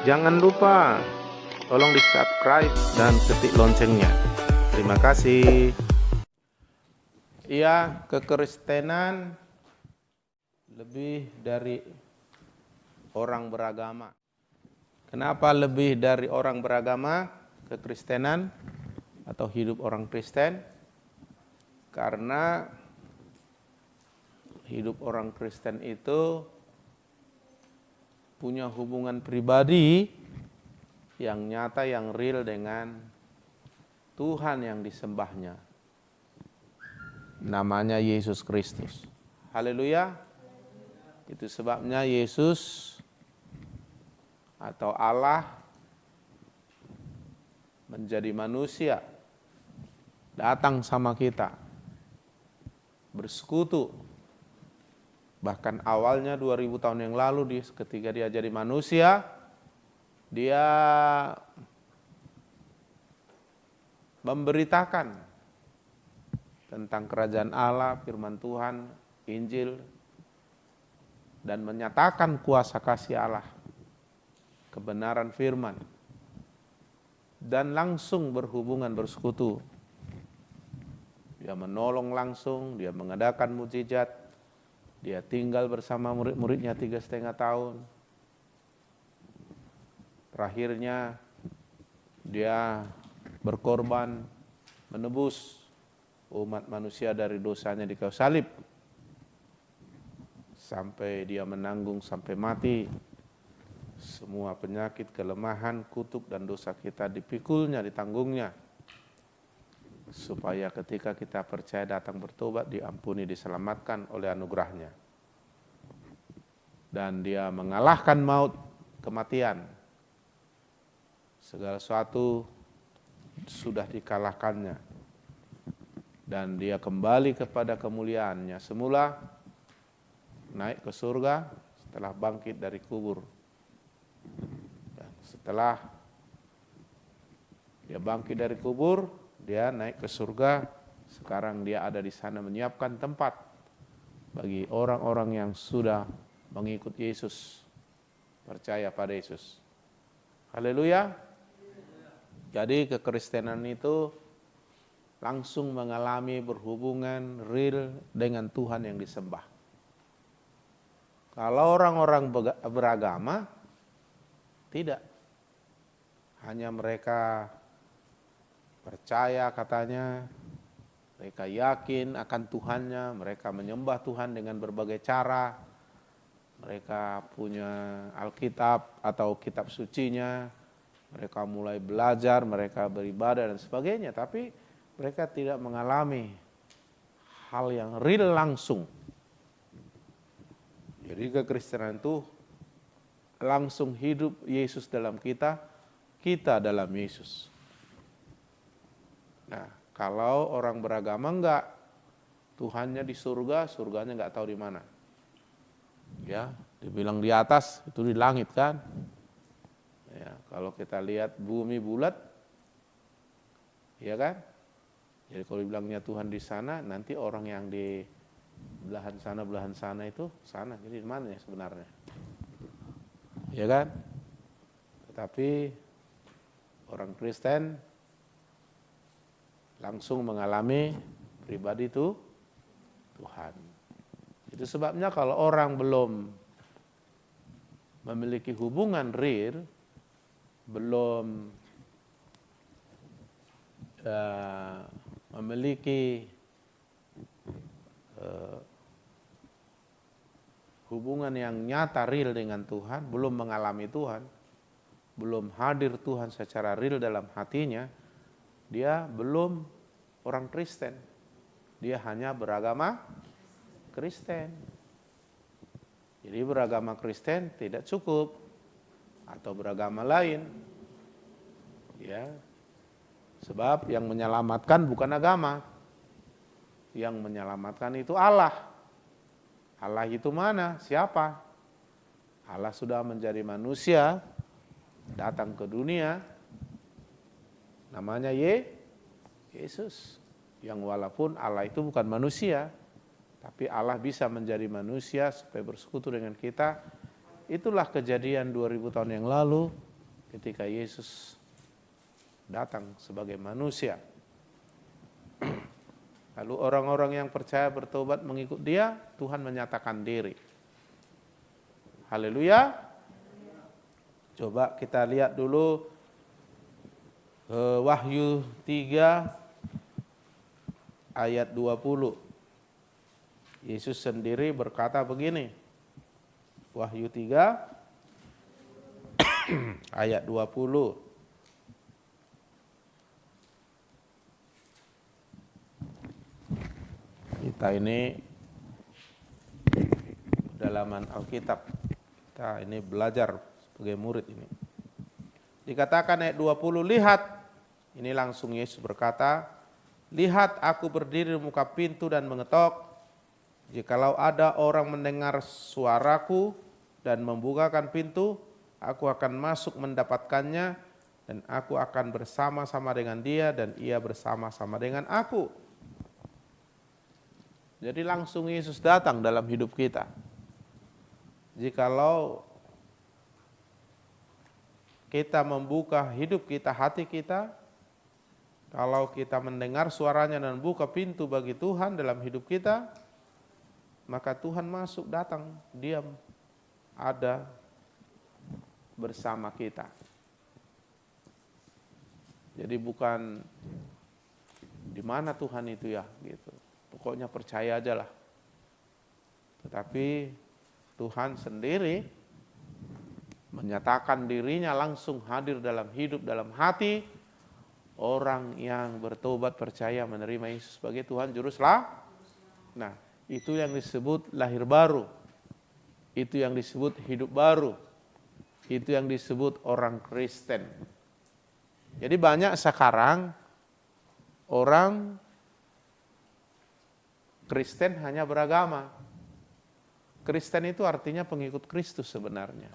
Jangan lupa tolong di-subscribe dan ketik loncengnya. Terima kasih. Iya, kekristenan lebih dari orang beragama. Kenapa lebih dari orang beragama kekristenan atau hidup orang Kristen? Karena hidup orang Kristen itu punya hubungan pribadi yang nyata, yang real dengan Tuhan yang disembahnya. Namanya Yesus Kristus. Haleluya. Itu sebabnya Yesus atau Allah menjadi manusia, datang sama kita, bersekutu. Bahkan awalnya 2000 tahun yang lalu ketika dia jadi manusia, dia memberitakan tentang kerajaan Allah, firman Tuhan, Injil, dan menyatakan kuasa kasih Allah, kebenaran firman, dan langsung berhubungan bersekutu. Dia menolong langsung, dia mengadakan mukjizat, dia tinggal bersama murid-muridnya 3,5 tahun. Terakhirnya dia berkorban menebus umat manusia dari dosanya di kayu salib. Sampai dia menanggung sampai mati. Semua penyakit, kelemahan, kutuk dan dosa kita dipikulnya, ditanggungnya. Supaya ketika kita percaya datang bertobat, diampuni, diselamatkan oleh anugerahnya. Dan dia mengalahkan maut, kematian. Segala sesuatu sudah dikalahkannya. Dan dia kembali kepada kemuliaannya semula, naik ke surga setelah bangkit dari kubur. Dan setelah dia bangkit dari kubur, dia naik ke surga. Sekarang dia ada di sana menyiapkan tempat bagi orang-orang yang sudah mengikut Yesus, percaya pada Yesus. Haleluya. Jadi kekristenan itu langsung mengalami berhubungan real dengan Tuhan yang disembah. Kalau orang-orang beragama, tidak. Hanya mereka percaya katanya, mereka yakin akan Tuhannya, mereka menyembah Tuhan dengan berbagai cara, mereka punya Alkitab atau kitab sucinya, mereka mulai belajar, mereka beribadah dan sebagainya, tapi mereka tidak mengalami hal yang real langsung. Jadi kekristenan itu langsung hidup Yesus dalam kita, kita dalam Yesus. Nah, kalau orang beragama enggak, Tuhannya di surga, surganya enggak tahu di mana. Ya, dibilang di atas, itu di langit kan. Ya, kalau kita lihat bumi bulat, ya kan? Jadi kalau dibilangnya Tuhan di sana, nanti orang yang di belahan sana itu sana. Jadi di mana ya sebenarnya? Ya kan? Tetapi orang Kristen langsung mengalami pribadi itu Tuhan. Itu sebabnya kalau orang belum memiliki hubungan real, belum memiliki hubungan yang nyata real dengan Tuhan, belum mengalami Tuhan, belum hadir Tuhan secara real dalam hatinya, dia belum orang Kristen. Dia hanya beragama Kristen. Jadi beragama Kristen tidak cukup, atau beragama lain. Ya. Sebab yang menyelamatkan bukan agama. Yang menyelamatkan itu Allah. Allah itu mana? Siapa? Allah sudah menjadi manusia, datang ke dunia, namanya Yesus. Yang walaupun Allah itu bukan manusia, tapi Allah bisa menjadi manusia supaya bersekutu dengan kita. Itulah kejadian 2000 tahun yang lalu, ketika Yesus datang sebagai manusia. Lalu orang-orang yang percaya bertobat mengikut dia, Tuhan menyatakan diri. Haleluya. Coba kita lihat dulu Wahyu 3 ayat 20. Yesus sendiri berkata begini. Wahyu 3 ayat 20. Kita ini dalaman Alkitab. Kita ini belajar sebagai murid ini. Dikatakan ayat 20, lihat, ini langsung Yesus berkata, lihat aku berdiri di muka pintu dan mengetok. Jikalau ada orang mendengar suaraku dan membukakan pintu, aku akan masuk mendapatkannya dan aku akan bersama-sama dengan dia dan ia bersama-sama dengan aku. Jadi langsung Yesus datang dalam hidup kita. Jikalau kita membuka hidup kita, hati kita, kalau kita mendengar suaranya dan buka pintu bagi Tuhan dalam hidup kita, maka Tuhan masuk, datang, diam, ada bersama kita. Jadi bukan di mana Tuhan itu ya, gitu. Pokoknya percaya aja lah. Tetapi Tuhan sendiri menyatakan dirinya langsung hadir dalam hidup, dalam hati orang yang bertobat, percaya, menerima Yesus sebagai Tuhan Juru Selamat. Nah, itu yang disebut lahir baru. Itu yang disebut hidup baru. Itu yang disebut orang Kristen. Jadi banyak sekarang orang Kristen hanya beragama. Kristen itu artinya pengikut Kristus sebenarnya.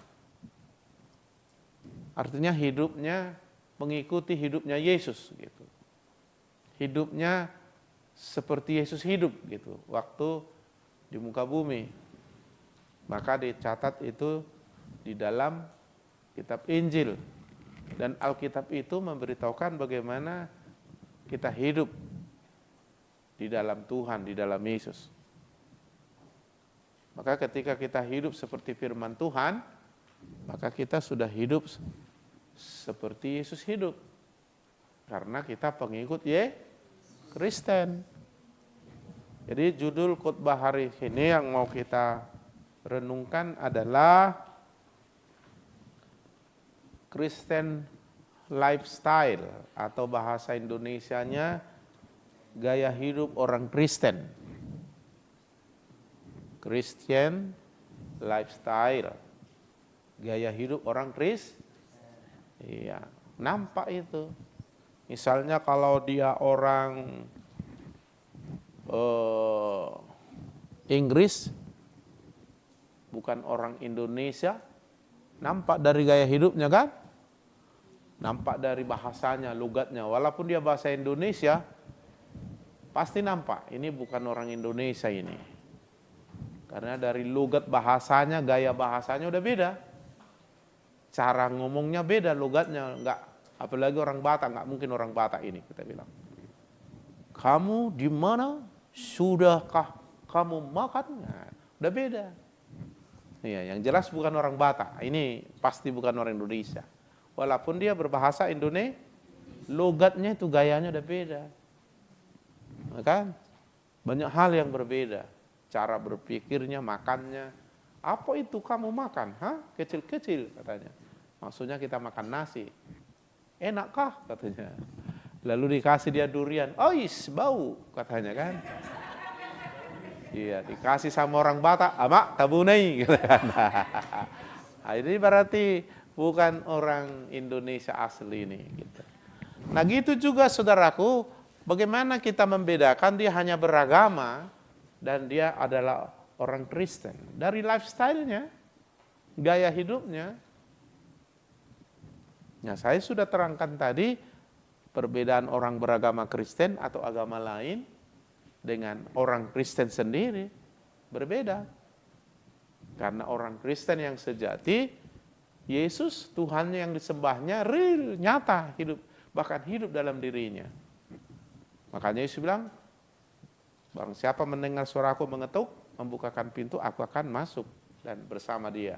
Artinya hidupnya mengikuti hidupnya Yesus gitu. Hidupnya seperti Yesus hidup gitu waktu di muka bumi. Maka dicatat itu di dalam kitab Injil. Dan Alkitab itu memberitahukan bagaimana kita hidup di dalam Tuhan, di dalam Yesus. Maka ketika kita hidup seperti firman Tuhan, maka kita sudah hidup seperti Yesus hidup. Karena kita pengikut Kristen. Jadi judul khotbah hari ini yang mau kita renungkan adalah Christian lifestyle atau bahasa Indonesianya gaya hidup orang Kristen. Christian lifestyle. Gaya hidup orang Kristen. Iya, nampak itu. Misalnya kalau dia orang Inggris, bukan orang Indonesia, nampak dari gaya hidupnya kan? Nampak dari bahasanya, logatnya. Walaupun dia bahasa Indonesia, pasti nampak ini bukan orang Indonesia ini. Karena dari logat bahasanya, gaya bahasanya udah beda. Cara ngomongnya beda, logatnya enggak. Apalagi orang Batak, enggak mungkin orang Batak ini kita bilang. Kamu di mana? Sudahkah kamu makan? Nah, udah beda. Iya, yang jelas bukan orang Batak. Ini pasti bukan orang Indonesia. Walaupun dia berbahasa Indonesia, logatnya itu gayanya udah beda. Kan? Banyak hal yang berbeda. Cara berpikirnya, makannya. Apa itu kamu makan? Hah? Kecil-kecil katanya. Maksudnya kita makan nasi. Enakkah katanya. Lalu dikasih dia durian. Ois, bau katanya kan. Iya, dikasih sama orang Batak. Amak, tabunai gitu kan. Nah, ini berarti bukan orang Indonesia asli ini gitu. Nah gitu juga saudaraku, bagaimana kita membedakan dia hanya beragama dan dia adalah orang Kristen? Dari lifestyle-nya, gaya hidupnya. Nah saya sudah terangkan tadi perbedaan orang beragama Kristen atau agama lain dengan orang Kristen sendiri berbeda. Karena orang Kristen yang sejati Yesus Tuhannya yang disembahnya real, nyata, hidup, bahkan hidup dalam dirinya. Makanya Yesus bilang, barang siapa mendengar suaraku mengetuk, membukakan pintu, aku akan masuk dan bersama dia.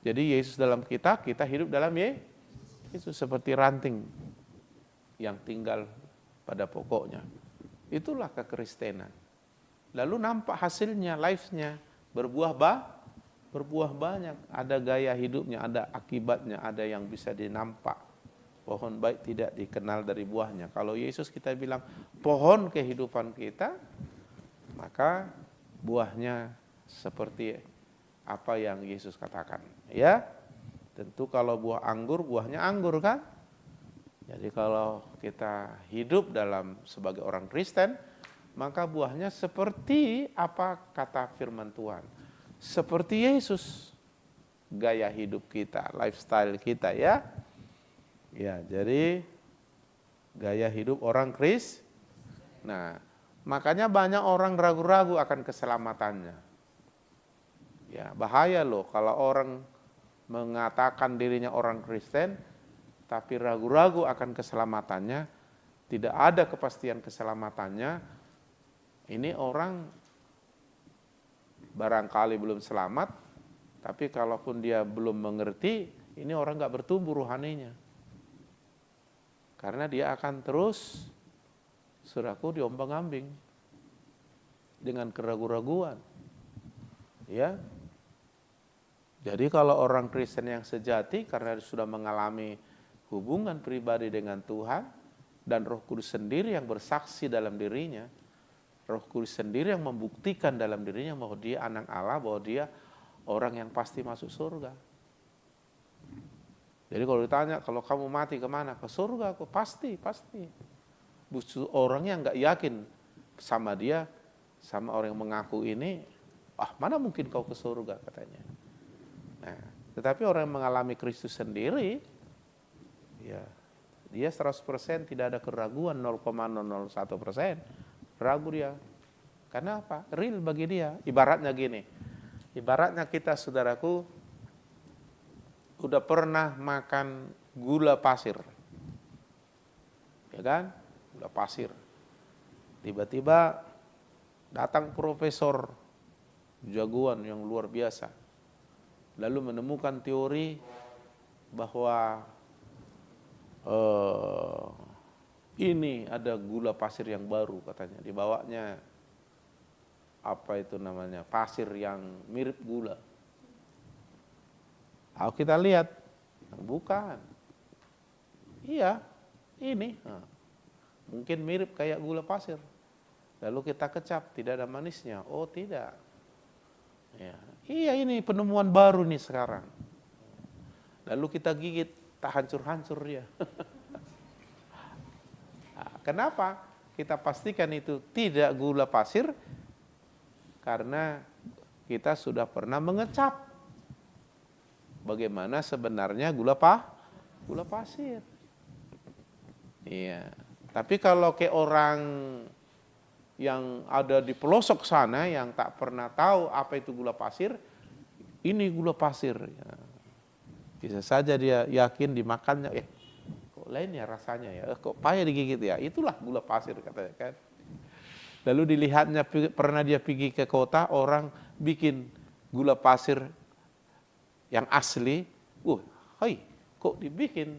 Jadi Yesus dalam kita, kita hidup dalam Yesus, seperti ranting yang tinggal pada pokoknya. Itulah kekristenan. Lalu nampak hasilnya, life-nya, berbuah banyak. Ada gaya hidupnya, ada akibatnya, ada yang bisa dinampak. Pohon baik tidak dikenal dari buahnya. Kalau Yesus kita bilang pohon kehidupan kita, maka buahnya seperti apa yang Yesus katakan. Ya, tentu kalau buah anggur, buahnya anggur kan. Jadi kalau kita hidup dalam sebagai orang Kristen, maka buahnya seperti apa kata firman Tuhan. Seperti Yesus, gaya hidup kita, lifestyle kita ya. Ya, jadi gaya hidup orang Kristen. Nah, makanya banyak orang ragu-ragu akan keselamatannya. Ya, bahaya loh kalau orang mengatakan dirinya orang Kristen, tapi ragu-ragu akan keselamatannya, tidak ada kepastian keselamatannya. Ini orang barangkali belum selamat, tapi kalaupun dia belum mengerti, ini orang gak bertumbuh rohaninya. Karena dia akan terus, saudaraku, diombang-ambing dengan keraguan-raguan. Ya. Jadi kalau orang Kristen yang sejati karena sudah mengalami hubungan pribadi dengan Tuhan dan Roh Kudus sendiri yang bersaksi dalam dirinya, Roh Kudus sendiri yang membuktikan dalam dirinya bahwa dia anak Allah, bahwa dia orang yang pasti masuk surga. Jadi kalau ditanya, kalau kamu mati kemana? Ke surga, aku pasti. Bukan orang yang nggak yakin sama dia, sama orang yang mengaku ini, mana mungkin kau ke surga katanya. Nah, tetapi orang yang mengalami Kristus sendiri, ya dia 100% tidak ada keraguan, 0,001% ragu dia. Karena apa? Real bagi dia. Ibaratnya gini, ibaratnya kita saudaraku udah pernah makan gula pasir, ya kan? Gula pasir. Tiba-tiba datang profesor jagoan yang luar biasa, lalu menemukan teori bahwa ini ada gula pasir yang baru katanya, dibawanya apa itu namanya, pasir yang mirip gula. Kalau kita lihat, bukan. Iya, ini. Mungkin mirip kayak gula pasir. Lalu kita kecap, tidak ada manisnya. Oh tidak. Ya. Iya ini penemuan baru nih sekarang. Lalu kita gigit, tak hancur-hancur dia. Nah, kenapa? Kita pastikan itu tidak gula pasir, karena kita sudah pernah mengecap bagaimana sebenarnya gula pasir. Iya. Tapi kalau ke orang yang ada di pelosok sana yang tak pernah tahu apa itu gula pasir, ini gula pasir. Ya. Bisa saja dia yakin dimakannya, kok lain ya rasanya ya, kok payah digigit ya, itulah gula pasir katanya kan. Lalu dilihatnya pernah dia pergi ke kota, orang bikin gula pasir yang asli, kok dibikin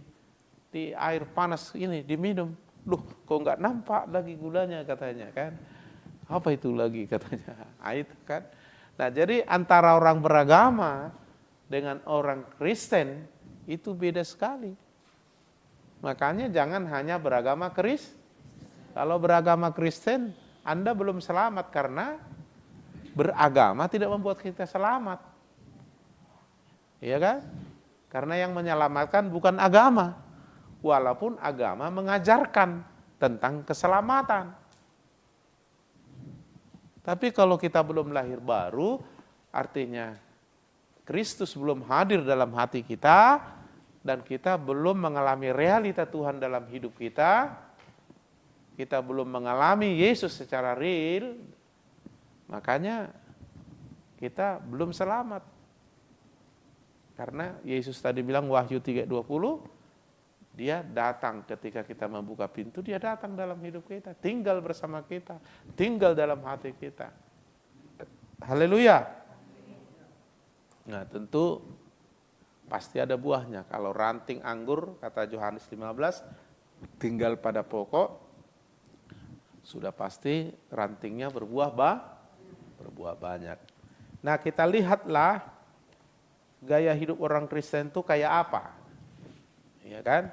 di air panas ini diminum, kok nggak nampak lagi gulanya katanya kan, apa itu lagi katanya, itu kan. Nah jadi antara orang beragama dengan orang Kristen itu beda sekali. Makanya jangan hanya beragama Kristen. Kalau beragama Kristen, Anda belum selamat karena beragama tidak membuat kita selamat. Iya kan? Karena yang menyelamatkan bukan agama, walaupun agama mengajarkan tentang keselamatan. Tapi kalau kita belum lahir baru, artinya Kristus belum hadir dalam hati kita, dan kita belum mengalami realita Tuhan dalam hidup kita, kita belum mengalami Yesus secara real, makanya kita belum selamat. Karena Yesus tadi bilang Wahyu 3:20, dia datang ketika kita membuka pintu, dia datang dalam hidup kita, tinggal bersama kita, tinggal dalam hati kita. Haleluya. Nah, tentu pasti ada buahnya. Kalau ranting anggur, kata Yohanes 15, tinggal pada pokok, sudah pasti rantingnya berbuah banyak. Nah, kita lihatlah gaya hidup orang Kristen itu kayak apa. Ya kan?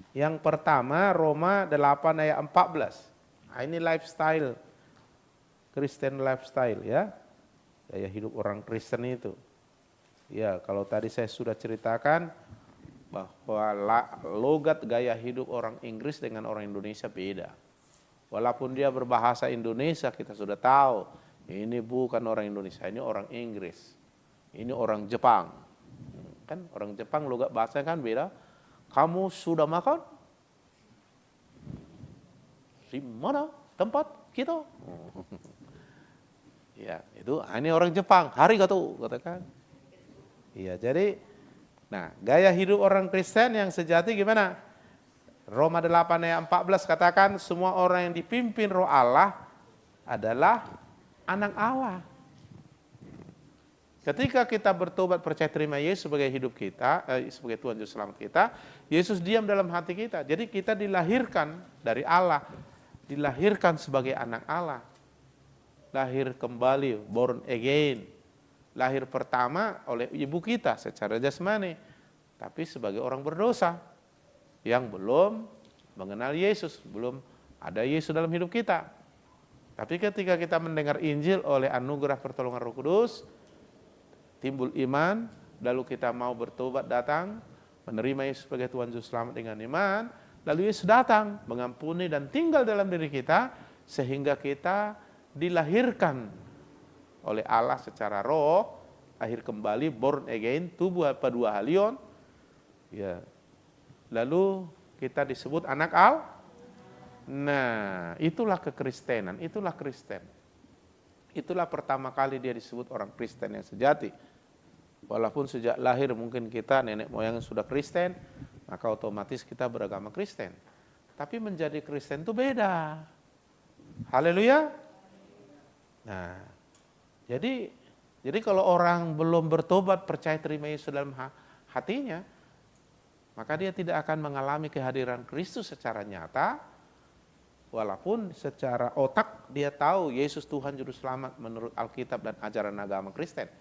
Yang pertama Roma 8 ayat 14. Nah, ini lifestyle, Kristen lifestyle ya. Gaya hidup orang Kristen itu. Ya, kalau tadi saya sudah ceritakan bahwa logat gaya hidup orang Inggris dengan orang Indonesia beda. Walaupun dia berbahasa Indonesia, kita sudah tahu ini bukan orang Indonesia, ini orang Inggris. Ini orang Jepang. Kan orang Jepang logat bahasanya kan beda. Kamu sudah makan? Di mana tempat kita? Ya, itu ini orang Jepang. Hari katu katakan. Iya, jadi nah, gaya hidup orang Kristen yang sejati gimana? Roma 8 ayat 14 katakan semua orang yang dipimpin Roh Allah adalah anak Allah. Ketika kita bertobat percaya terima Yesus sebagai hidup kita, sebagai Tuhan Juru Selamat kita, Yesus diam dalam hati kita. Jadi kita dilahirkan dari Allah, dilahirkan sebagai anak Allah. Lahir kembali, born again. Lahir pertama oleh ibu kita secara jasmani, tapi sebagai orang berdosa yang belum mengenal Yesus, belum ada Yesus dalam hidup kita. Tapi ketika kita mendengar Injil oleh anugerah pertolongan Roh Kudus, timbul iman, lalu kita mau bertobat datang, menerima Yesus sebagai Tuhan Juru Selamat dengan iman, lalu Yesus datang, mengampuni dan tinggal dalam diri kita, sehingga kita dilahirkan oleh Allah secara roh, lahir kembali, born again, tubuh apa dua halion, ya. Lalu kita disebut anak Allah. Nah, itulah kekristenan, itulah Kristen. Itulah pertama kali dia disebut orang Kristen yang sejati. Walaupun sejak lahir mungkin kita nenek moyang sudah Kristen, maka otomatis kita beragama Kristen. Tapi menjadi Kristen itu beda. Haleluya. Nah, jadi kalau orang belum bertobat percaya terima Yesus dalam hatinya, maka dia tidak akan mengalami kehadiran Kristus secara nyata. Walaupun secara otak dia tahu Yesus Tuhan Juru Selamat menurut Alkitab dan ajaran agama Kristen.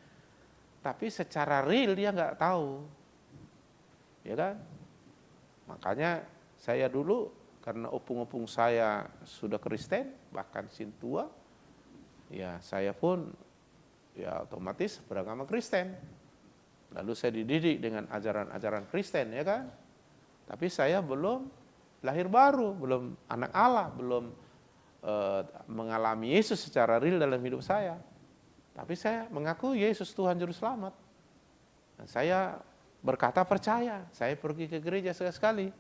Tapi secara real dia nggak tahu. Ya kan? Makanya saya dulu karena opung-opung saya sudah Kristen, bahkan sintua, ya saya pun ya otomatis beragama Kristen. Lalu saya dididik dengan ajaran-ajaran Kristen, ya kan? Tapi saya belum lahir baru, belum anak Allah, belum mengalami Yesus secara real dalam hidup saya. Tapi saya mengaku Yesus Tuhan Juru Selamat. Nah, saya berkata percaya, saya pergi ke gereja sekali-sekali.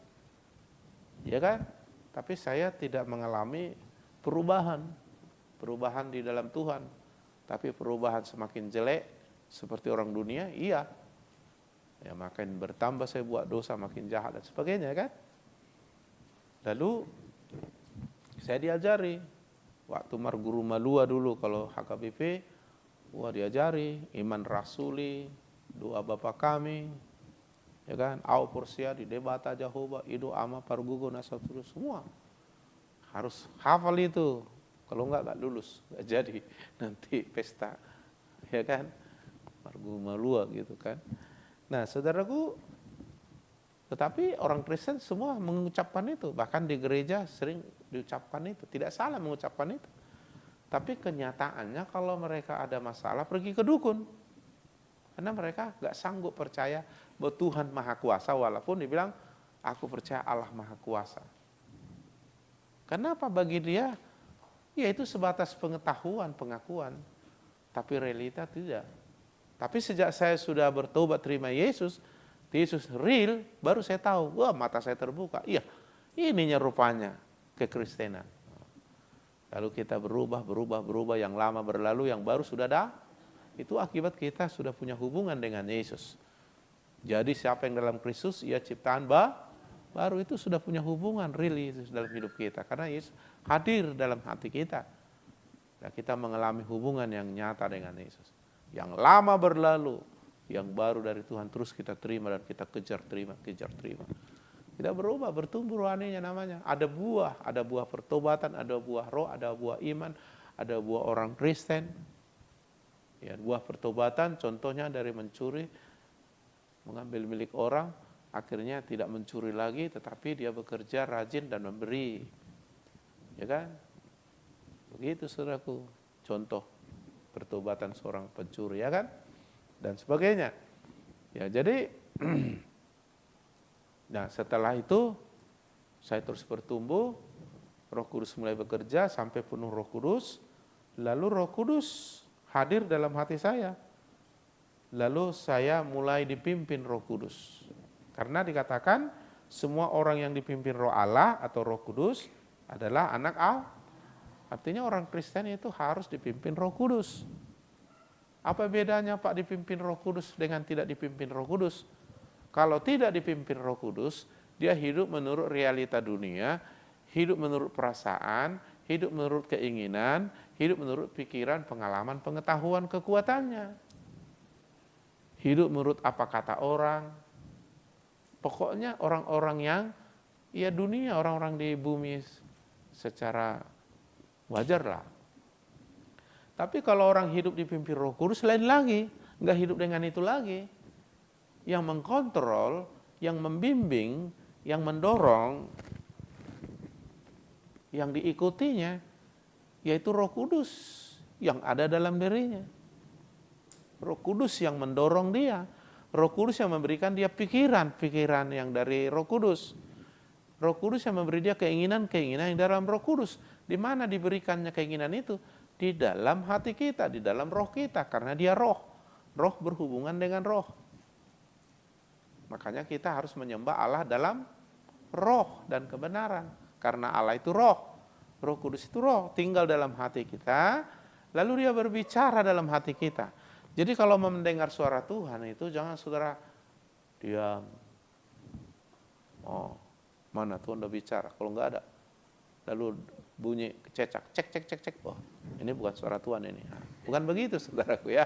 Ya kan? Tapi saya tidak mengalami perubahan di dalam Tuhan. Tapi perubahan semakin jelek seperti orang dunia, iya. Ya makin bertambah saya buat dosa, makin jahat dan sebagainya, kan? Lalu saya diajari waktu Marguru Malua dulu kalau HKBP, diajari iman rasuli, doa Bapa kami, ya kan, au porsia di debata Jehovah, ido ama pargugo nasaturu, semua harus hafal itu. Kalau enggak lulus, enggak jadi nanti pesta, ya kan, Marguru Malua gitu kan. Nah, saudaraku, tetapi orang Kristen semua mengucapkan itu, bahkan di gereja sering diucapkan itu, tidak salah mengucapkan itu. Tapi kenyataannya kalau mereka ada masalah pergi ke dukun. Karena mereka gak sanggup percaya bahwa Tuhan Maha Kuasa, walaupun dibilang aku percaya Allah Maha Kuasa. Kenapa bagi dia? Ya itu sebatas pengetahuan, pengakuan. Tapi realita tidak. Tapi sejak saya sudah bertobat terima Yesus real, baru saya tahu, wah mata saya terbuka. Iya, ininya rupanya kekristenan. Lalu kita berubah, yang lama berlalu, yang baru sudah ada. Itu akibat kita sudah punya hubungan dengan Yesus. Jadi siapa yang dalam Kristus, ia ciptaan baru, itu sudah punya hubungan really dalam hidup kita. Karena Yesus hadir dalam hati kita. Dan kita mengalami hubungan yang nyata dengan Yesus. Yang lama berlalu, yang baru dari Tuhan terus kita terima dan kita kejar terima. Kita berubah, bertumbuh rohaninya namanya. Ada buah pertobatan, ada buah roh, ada buah iman, ada buah orang Kristen. Ya, buah pertobatan contohnya dari mencuri, mengambil milik orang, akhirnya tidak mencuri lagi, tetapi dia bekerja rajin dan memberi. Ya kan? Begitu saudaraku, contoh pertobatan seorang pencuri, ya kan? Dan sebagainya. Ya, jadi nah, setelah itu saya terus bertumbuh, Roh Kudus mulai bekerja sampai penuh Roh Kudus, lalu Roh Kudus hadir dalam hati saya. Lalu saya mulai dipimpin Roh Kudus. Karena dikatakan semua orang yang dipimpin Roh Allah atau Roh Kudus adalah anak Allah. Artinya orang Kristen itu harus dipimpin Roh Kudus. Apa bedanya Pak dipimpin Roh Kudus dengan tidak dipimpin Roh Kudus? Kalau tidak dipimpin Roh Kudus, dia hidup menurut realita dunia, hidup menurut perasaan, hidup menurut keinginan, hidup menurut pikiran, pengalaman, pengetahuan, kekuatannya. Hidup menurut apa kata orang. Pokoknya orang-orang yang ya dunia, orang-orang di bumi secara wajar lah. Tapi kalau orang hidup dipimpin Roh Kudus lain lagi, nggak hidup dengan itu lagi. Yang mengkontrol, yang membimbing, yang mendorong, yang diikutinya, yaitu Roh Kudus yang ada dalam dirinya. Roh Kudus yang mendorong dia. Roh Kudus yang memberikan dia pikiran yang dari Roh Kudus. Roh Kudus yang memberi dia keinginan yang dalam Roh Kudus. Di mana diberikannya keinginan itu? Di dalam hati kita, di dalam roh kita. Karena dia roh. Roh berhubungan dengan roh. Makanya kita harus menyembah Allah dalam roh dan kebenaran. Karena Allah itu roh. Roh Kudus itu roh. Tinggal dalam hati kita. Lalu dia berbicara dalam hati kita. Jadi kalau mendengar suara Tuhan itu jangan saudara diam. Oh, mana Tuhan udah bicara? Kalau enggak ada. Lalu bunyi cecak, cek. Oh, ini bukan suara Tuhan ini. Bukan begitu saudaraku ya.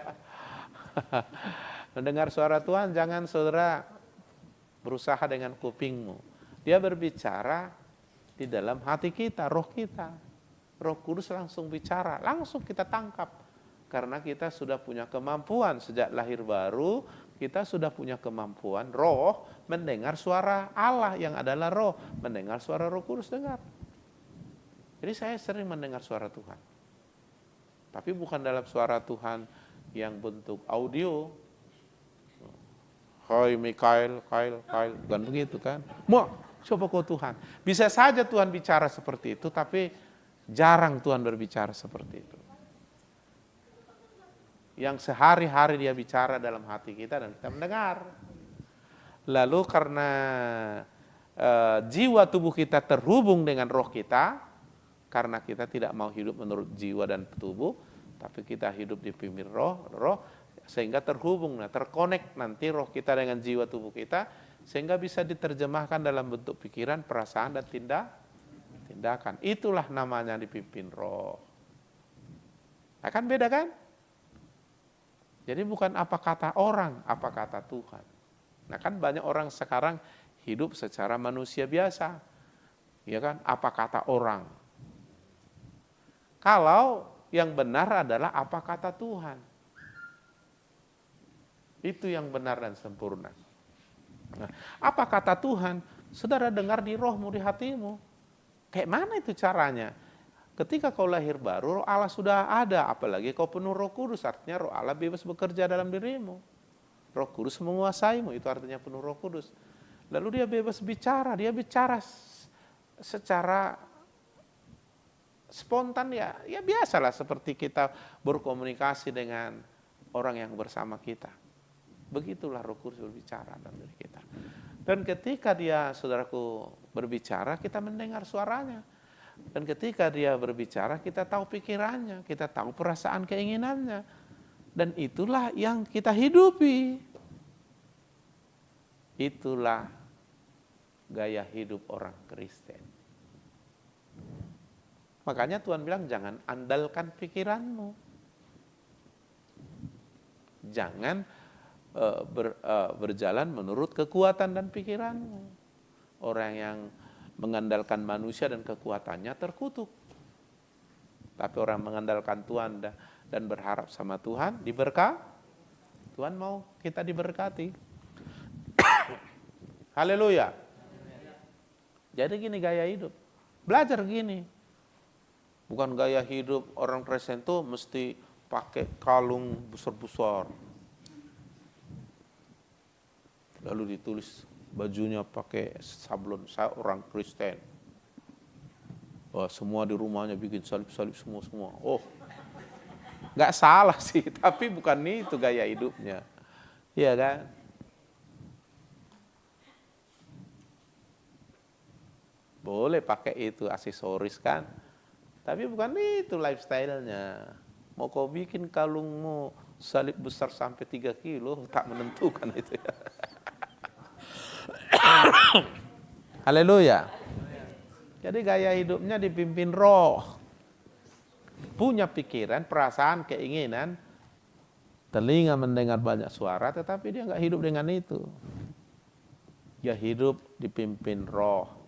Mendengar suara Tuhan jangan saudara berusaha dengan kupingmu. Dia berbicara di dalam hati kita, roh kita. Roh Kudus langsung bicara, langsung kita tangkap. Karena kita sudah punya kemampuan sejak lahir baru, kita sudah punya kemampuan roh mendengar suara Allah yang adalah roh, mendengar suara Roh Kudus dengar. Jadi saya sering mendengar suara Tuhan. Tapi bukan dalam suara Tuhan yang bentuk audio. Hai Mikael, bukan begitu kan? Coba kau Tuhan. Bisa saja Tuhan bicara seperti itu, tapi jarang Tuhan berbicara seperti itu. Yang sehari-hari dia bicara dalam hati kita dan kita mendengar. Lalu karena jiwa tubuh kita terhubung dengan roh kita, karena kita tidak mau hidup menurut jiwa dan tubuh, tapi kita hidup dipimpin roh, sehingga terhubung, terkonek nanti roh kita dengan jiwa tubuh kita, sehingga bisa diterjemahkan dalam bentuk pikiran, perasaan, dan tindakan. Itulah namanya dipimpin roh. Akan beda kan? Jadi bukan apa kata orang, apa kata Tuhan. Nah kan banyak orang sekarang hidup secara manusia biasa. Ya kan? Apa kata orang. Kalau yang benar adalah apa kata Tuhan. Itu yang benar dan sempurna. Nah, apa kata Tuhan? Saudara dengar di rohmu, di hatimu. Kayak mana itu caranya? Ketika kau lahir baru, roh Allah sudah ada. Apalagi kau penuh Roh Kudus, artinya roh Allah bebas bekerja dalam dirimu. Roh Kudus menguasaimu, itu artinya penuh Roh Kudus. Lalu dia bebas bicara, dia bicara secara spontan ya biasalah seperti kita berkomunikasi dengan orang yang bersama kita. Begitulah Roh Kudus berbicara dalam diri kita. Dan ketika dia, saudaraku, berbicara, kita mendengar suaranya. Dan ketika dia berbicara, kita tahu pikirannya, kita tahu perasaan keinginannya. Dan itulah yang kita hidupi. Itulah gaya hidup orang Kristen. Makanya Tuhan bilang jangan andalkan pikiranmu. Jangan berjalan menurut kekuatan dan pikiranmu. Orang yang mengandalkan manusia dan kekuatannya terkutuk. Tapi orang mengandalkan Tuhan dan berharap sama Tuhan, diberkati. Tuhan mau kita diberkati. Haleluya. Jadi gini gaya hidup. Belajar gini. Bukan gaya hidup orang Kristen tuh mesti pakai kalung besar-besar. Lalu ditulis bajunya pakai sablon, saya orang Kristen. Wah, semua di rumahnya bikin salib-salib semua. Oh, nggak salah sih, tapi bukan itu gaya hidupnya. Iya kan? Boleh pakai itu aksesoris kan, tapi bukan itu lifestyle-nya. Mau kau bikin kalungmu salib besar sampai 3 kilo, tak menentukan itu ya. Haleluya. Jadi gaya hidupnya dipimpin roh. Punya pikiran, perasaan, keinginan, telinga mendengar banyak suara, tetapi dia nggak hidup dengan itu. Dia hidup dipimpin roh.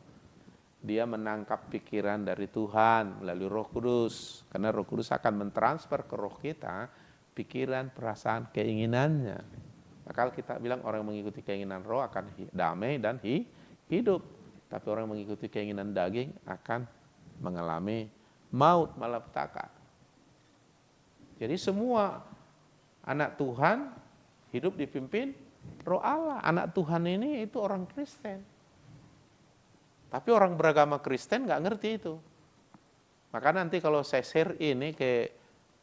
Dia menangkap pikiran dari Tuhan melalui Roh Kudus. Karena Roh Kudus akan mentransfer ke roh kita pikiran, perasaan, keinginannya. Maka kita bilang orang yang mengikuti keinginan roh akan damai dan hidup. Tapi orang yang mengikuti keinginan daging akan mengalami maut, malapetaka. Jadi semua anak Tuhan hidup dipimpin roh Allah. Anak Tuhan ini itu orang Kristen. Tapi orang beragama Kristen nggak ngerti itu. Maka nanti kalau saya share ini ke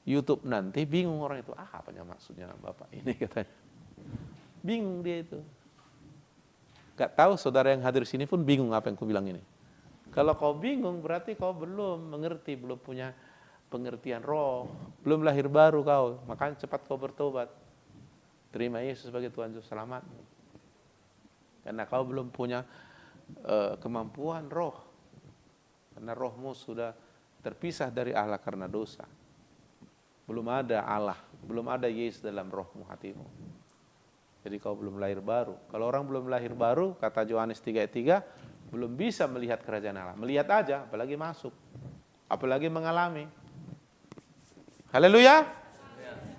YouTube nanti bingung orang itu. Apanya maksudnya Bapak ini katanya. Bingung dia itu. Gak tahu saudara yang hadir sini pun bingung apa yang aku bilang ini. Kalau kau bingung berarti kau belum mengerti, belum punya pengertian roh, belum lahir baru kau. Makanya cepat kau bertobat. Terima Yesus sebagai Tuhan Juru Selamatmu. Karena kau belum punya kemampuan roh. Karena rohmu sudah terpisah dari Allah karena dosa. Belum ada Allah, belum ada Yesus dalam rohmu, hatimu. Jadi kau belum lahir baru. Kalau orang belum lahir baru, kata Yohanes 3:3, belum bisa melihat kerajaan Allah. Melihat aja, apalagi masuk. Apalagi mengalami. Haleluya.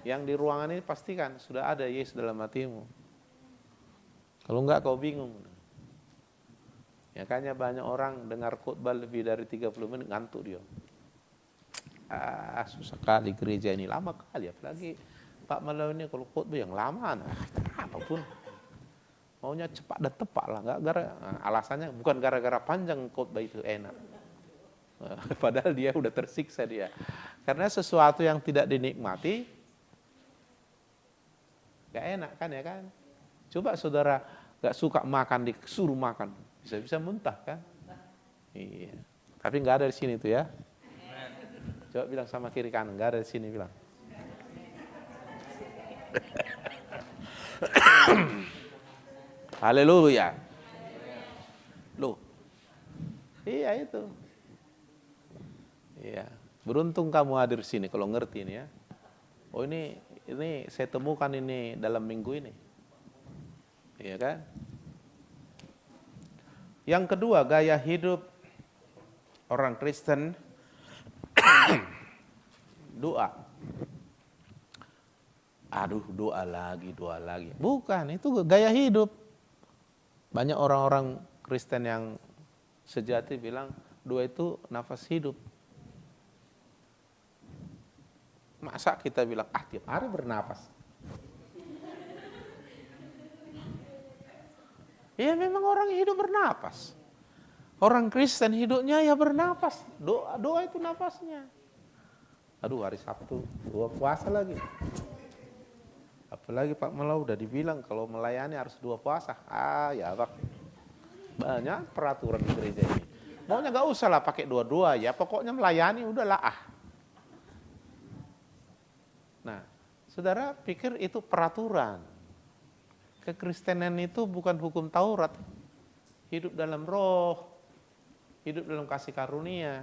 Yang di ruangan ini pastikan sudah ada Yesus dalam hatimu. Kalau enggak kau bingung. Ya kayaknya banyak orang dengar khotbah lebih dari 30 menit ngantuk dia. Susah kali gereja ini, lama kali apalagi Pak Malau ini kalau khotbah yang lama, apapun maunya cepat dan tepat lah, nggak alasannya bukan gara-gara panjang khotbah itu enak, padahal dia udah tersiksa dia, karena sesuatu yang tidak dinikmati nggak enak kan ya kan. Coba saudara nggak suka makan disuruh makan, bisa muntah kan? Iya, tapi nggak ada di sini tuh ya. Coba bilang sama kiri kanan, nggak ada di sini bilang. Haleluya. Loh. Iya itu. Iya. Beruntung kamu hadir sini kalau ngerti ini ya. Oh ini saya temukan ini dalam minggu ini. Iya kan? Yang kedua, gaya hidup orang Kristen doa. Aduh, doa lagi. Bukan, itu gaya hidup. Banyak orang-orang Kristen yang sejati bilang doa itu nafas hidup. Masa kita bilang, tiap hari bernapas. Ya memang orang hidup bernapas. Orang Kristen hidupnya ya bernapas. Doa itu nafasnya. Aduh, hari Sabtu, doa puasa lagi. Apalagi Pak Malau udah dibilang kalau melayani harus 2 puasa. Ya Pak. Banyak peraturan di gereja ini. Maunya gak usah lah pakai 2 ya. Pokoknya melayani udahlah Nah, saudara pikir itu peraturan. Kekristenan itu bukan hukum Taurat. Hidup dalam roh, hidup dalam kasih karunia.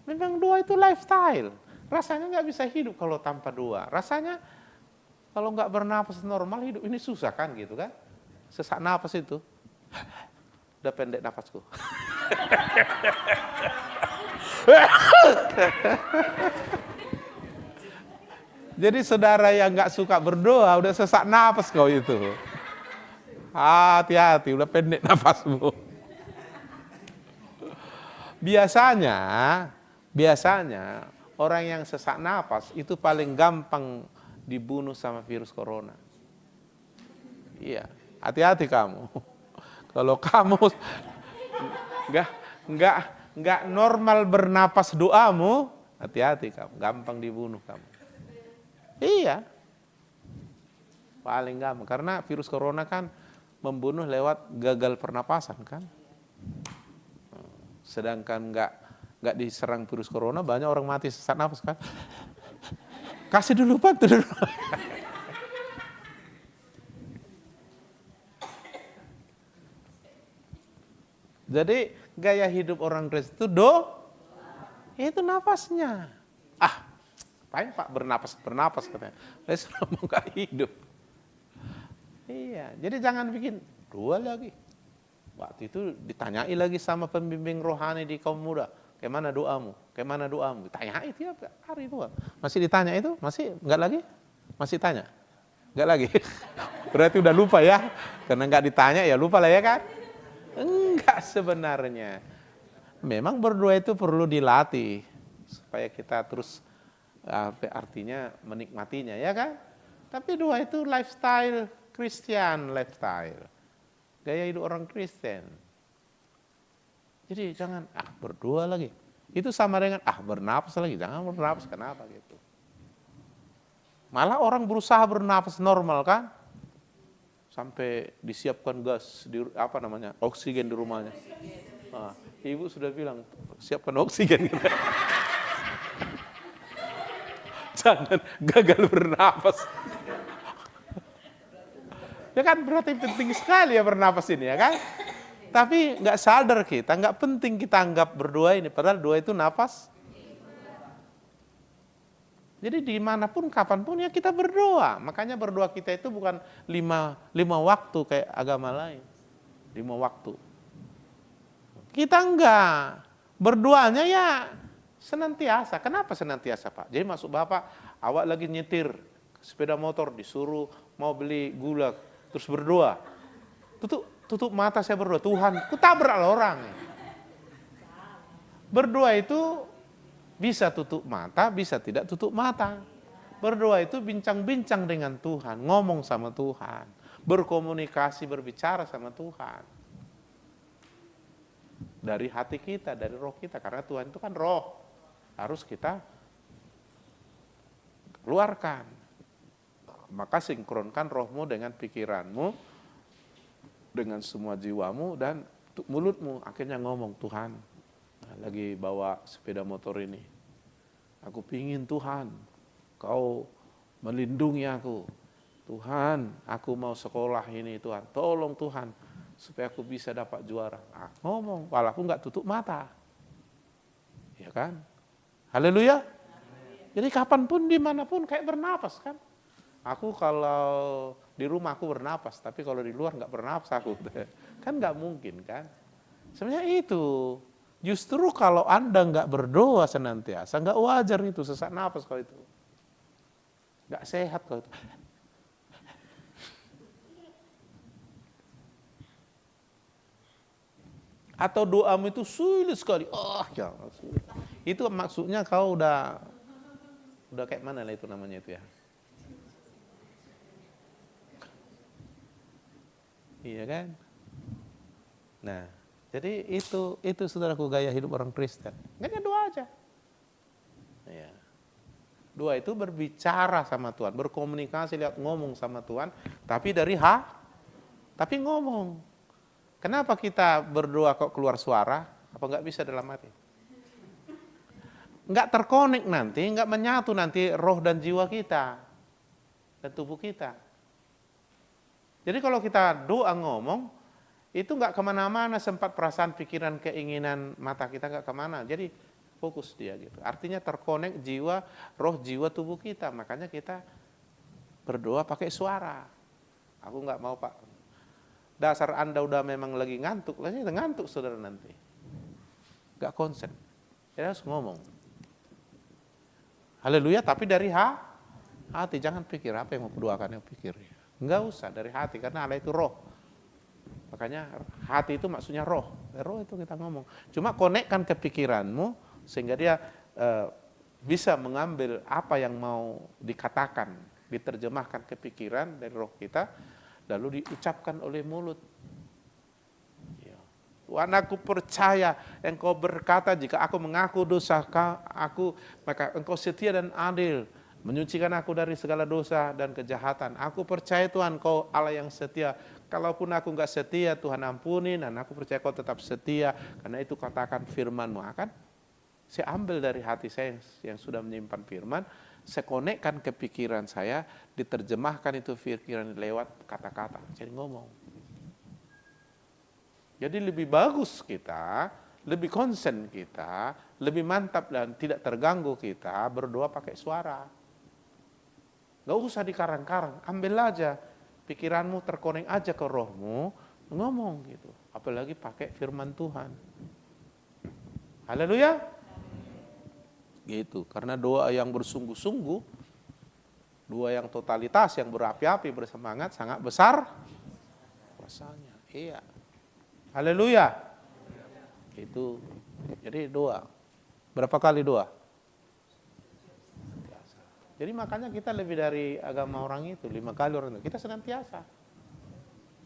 Memang doa itu lifestyle. Rasanya nggak bisa hidup kalau tanpa doa. Rasanya kalau nggak bernapas normal hidup ini susah kan gitu kan. Sesak napas itu. Udah pendek napasku. Jadi saudara yang nggak suka berdoa udah sesak napas kau itu. Hati-hati, udah pendek napasmu. Biasanya orang yang sesak napas itu paling gampang dibunuh sama virus corona. Iya, hati-hati kamu. Kalau kamu nggak normal bernapas doamu, hati-hati kamu, gampang dibunuh kamu. Iya, paling gampang karena virus corona kan membunuh lewat gagal pernapasan kan. Sedangkan nggak diserang virus corona banyak orang mati sesak nafas kan. Kasih dulu Pak, dulu. Jadi gaya hidup orang Kristen itu itu nafasnya. Apain Pak bernapas katanya. Saya mau gak hidup. Iya, jadi jangan bikin dua lagi. Waktu itu ditanyai lagi sama pembimbing rohani di kaum muda. Kemana doamu? Kemana doamu? Ditanyai tiap hari itu. Masih ditanya itu? Masih? Enggak lagi? Masih tanya? Enggak lagi? Berarti udah lupa ya? Karena enggak ditanya ya lupa lah ya kan? Enggak sebenarnya. Memang berdoa itu perlu dilatih. Supaya kita terus artinya menikmatinya ya kan? Tapi doa itu lifestyle Christian lifestyle. Gaya hidup orang Kristen. Jadi jangan berdoa lagi. Itu sama dengan bernapas lagi. Jangan bernapas kenapa gitu. Malah orang berusaha bernapas normal kan? Sampai disiapkan gas di oksigen di rumahnya. Ibu sudah bilang siapkan oksigen. Jangan gagal bernapas. Ya kan berarti penting sekali ya bernapas ini ya kan. Tapi nggak sadar kita, nggak penting kita anggap berdoa ini. Padahal doa itu napas. Jadi dimanapun, kapanpun ya kita berdoa. Makanya berdoa kita itu bukan lima waktu kayak agama lain. 5 waktu. Kita enggak. Berdoanya ya senantiasa. Kenapa senantiasa Pak? Jadi maksud Bapak, awak lagi nyetir sepeda motor disuruh mau beli gula. Terus berdoa, tutup mata saya berdoa, Tuhan, kutabrak orang. Berdoa itu bisa tutup mata, bisa tidak tutup mata. Berdoa itu bincang-bincang dengan Tuhan, ngomong sama Tuhan, berkomunikasi, berbicara sama Tuhan. Dari hati kita, dari roh kita, karena Tuhan itu kan roh, harus kita keluarkan. Maka sinkronkan rohmu dengan pikiranmu, dengan semua jiwamu dan mulutmu. Akhirnya ngomong, Tuhan, lagi bawa sepeda motor ini. Aku pingin Tuhan, Kau melindungi aku. Tuhan, aku mau sekolah ini Tuhan. Tolong Tuhan, supaya aku bisa dapat juara. Ngomong, walaupun nggak tutup mata. Ya kan? Haleluya. Jadi kapanpun, dimanapun kayak bernapas kan. Aku kalau di rumah aku bernapas, tapi kalau di luar nggak bernapas aku. Kan nggak mungkin kan. Sebenarnya itu. Justru kalau Anda nggak berdoa senantiasa, nggak wajar itu sesak napas kalau itu. Nggak sehat kalau itu. Atau doamu itu sulit sekali. Ya sulit. Itu maksudnya kau udah kayak mana lah itu namanya itu ya. Iya kan? Nah, jadi itu saudaraku gaya hidup orang Kristen. Hanya doa aja. Ya. Doa itu berbicara sama Tuhan, berkomunikasi, ngomong sama Tuhan, tapi dari tapi ngomong. Kenapa kita berdoa kok keluar suara? Apa nggak bisa dalam hati? Nggak terkonek nanti, nggak menyatu nanti roh dan jiwa kita dan tubuh kita. Jadi kalau kita doa ngomong, itu nggak kemana-mana, sempat perasaan, pikiran, keinginan mata kita nggak kemana. Jadi fokus dia gitu. Artinya terkonek jiwa, roh, jiwa, tubuh kita. Makanya kita berdoa pakai suara. Aku nggak mau Pak. Dasar Anda udah memang lagi ngantuk saudara nanti. Nggak konsen. Ya harus ngomong. Haleluya, tapi dari hati, jangan pikir apa yang mau kudoakan, yang pikir. Enggak usah dari hati, karena Allah itu roh. Makanya hati itu maksudnya roh. Roh itu kita ngomong. Cuma konekkan ke pikiranmu sehingga dia bisa mengambil apa yang mau dikatakan, diterjemahkan ke pikiran dari roh kita, lalu diucapkan oleh mulut. Tuhan, aku percaya Engkau berkata, jika aku mengaku dosa aku, maka Engkau setia dan adil, menyucikan aku dari segala dosa dan kejahatan. Aku percaya Tuhan, Kau Allah yang setia. Kalaupun aku enggak setia, Tuhan ampuni, dan aku percaya Kau tetap setia. Karena itu katakan firman-Mu. Akan saya ambil dari hati saya yang sudah menyimpan firman, saya konekkan ke pikiran saya, diterjemahkan itu pikiran lewat kata-kata. Jadi ngomong. Jadi lebih bagus kita, lebih konsen kita, lebih mantap dan tidak terganggu kita berdoa pakai suara. Gak usah dikarang-karang, ambil aja pikiranmu, terkonek aja ke rohmu, ngomong gitu. Apalagi pakai firman Tuhan. Haleluya. Gitu, karena doa yang bersungguh-sungguh, doa yang totalitas, yang berapi-api, bersemangat, sangat besar rasanya. Iya. Haleluya. Itu, jadi doa. Berapa kali doa? Jadi makanya kita lebih dari agama orang itu, 5 kali orang itu. Kita senantiasa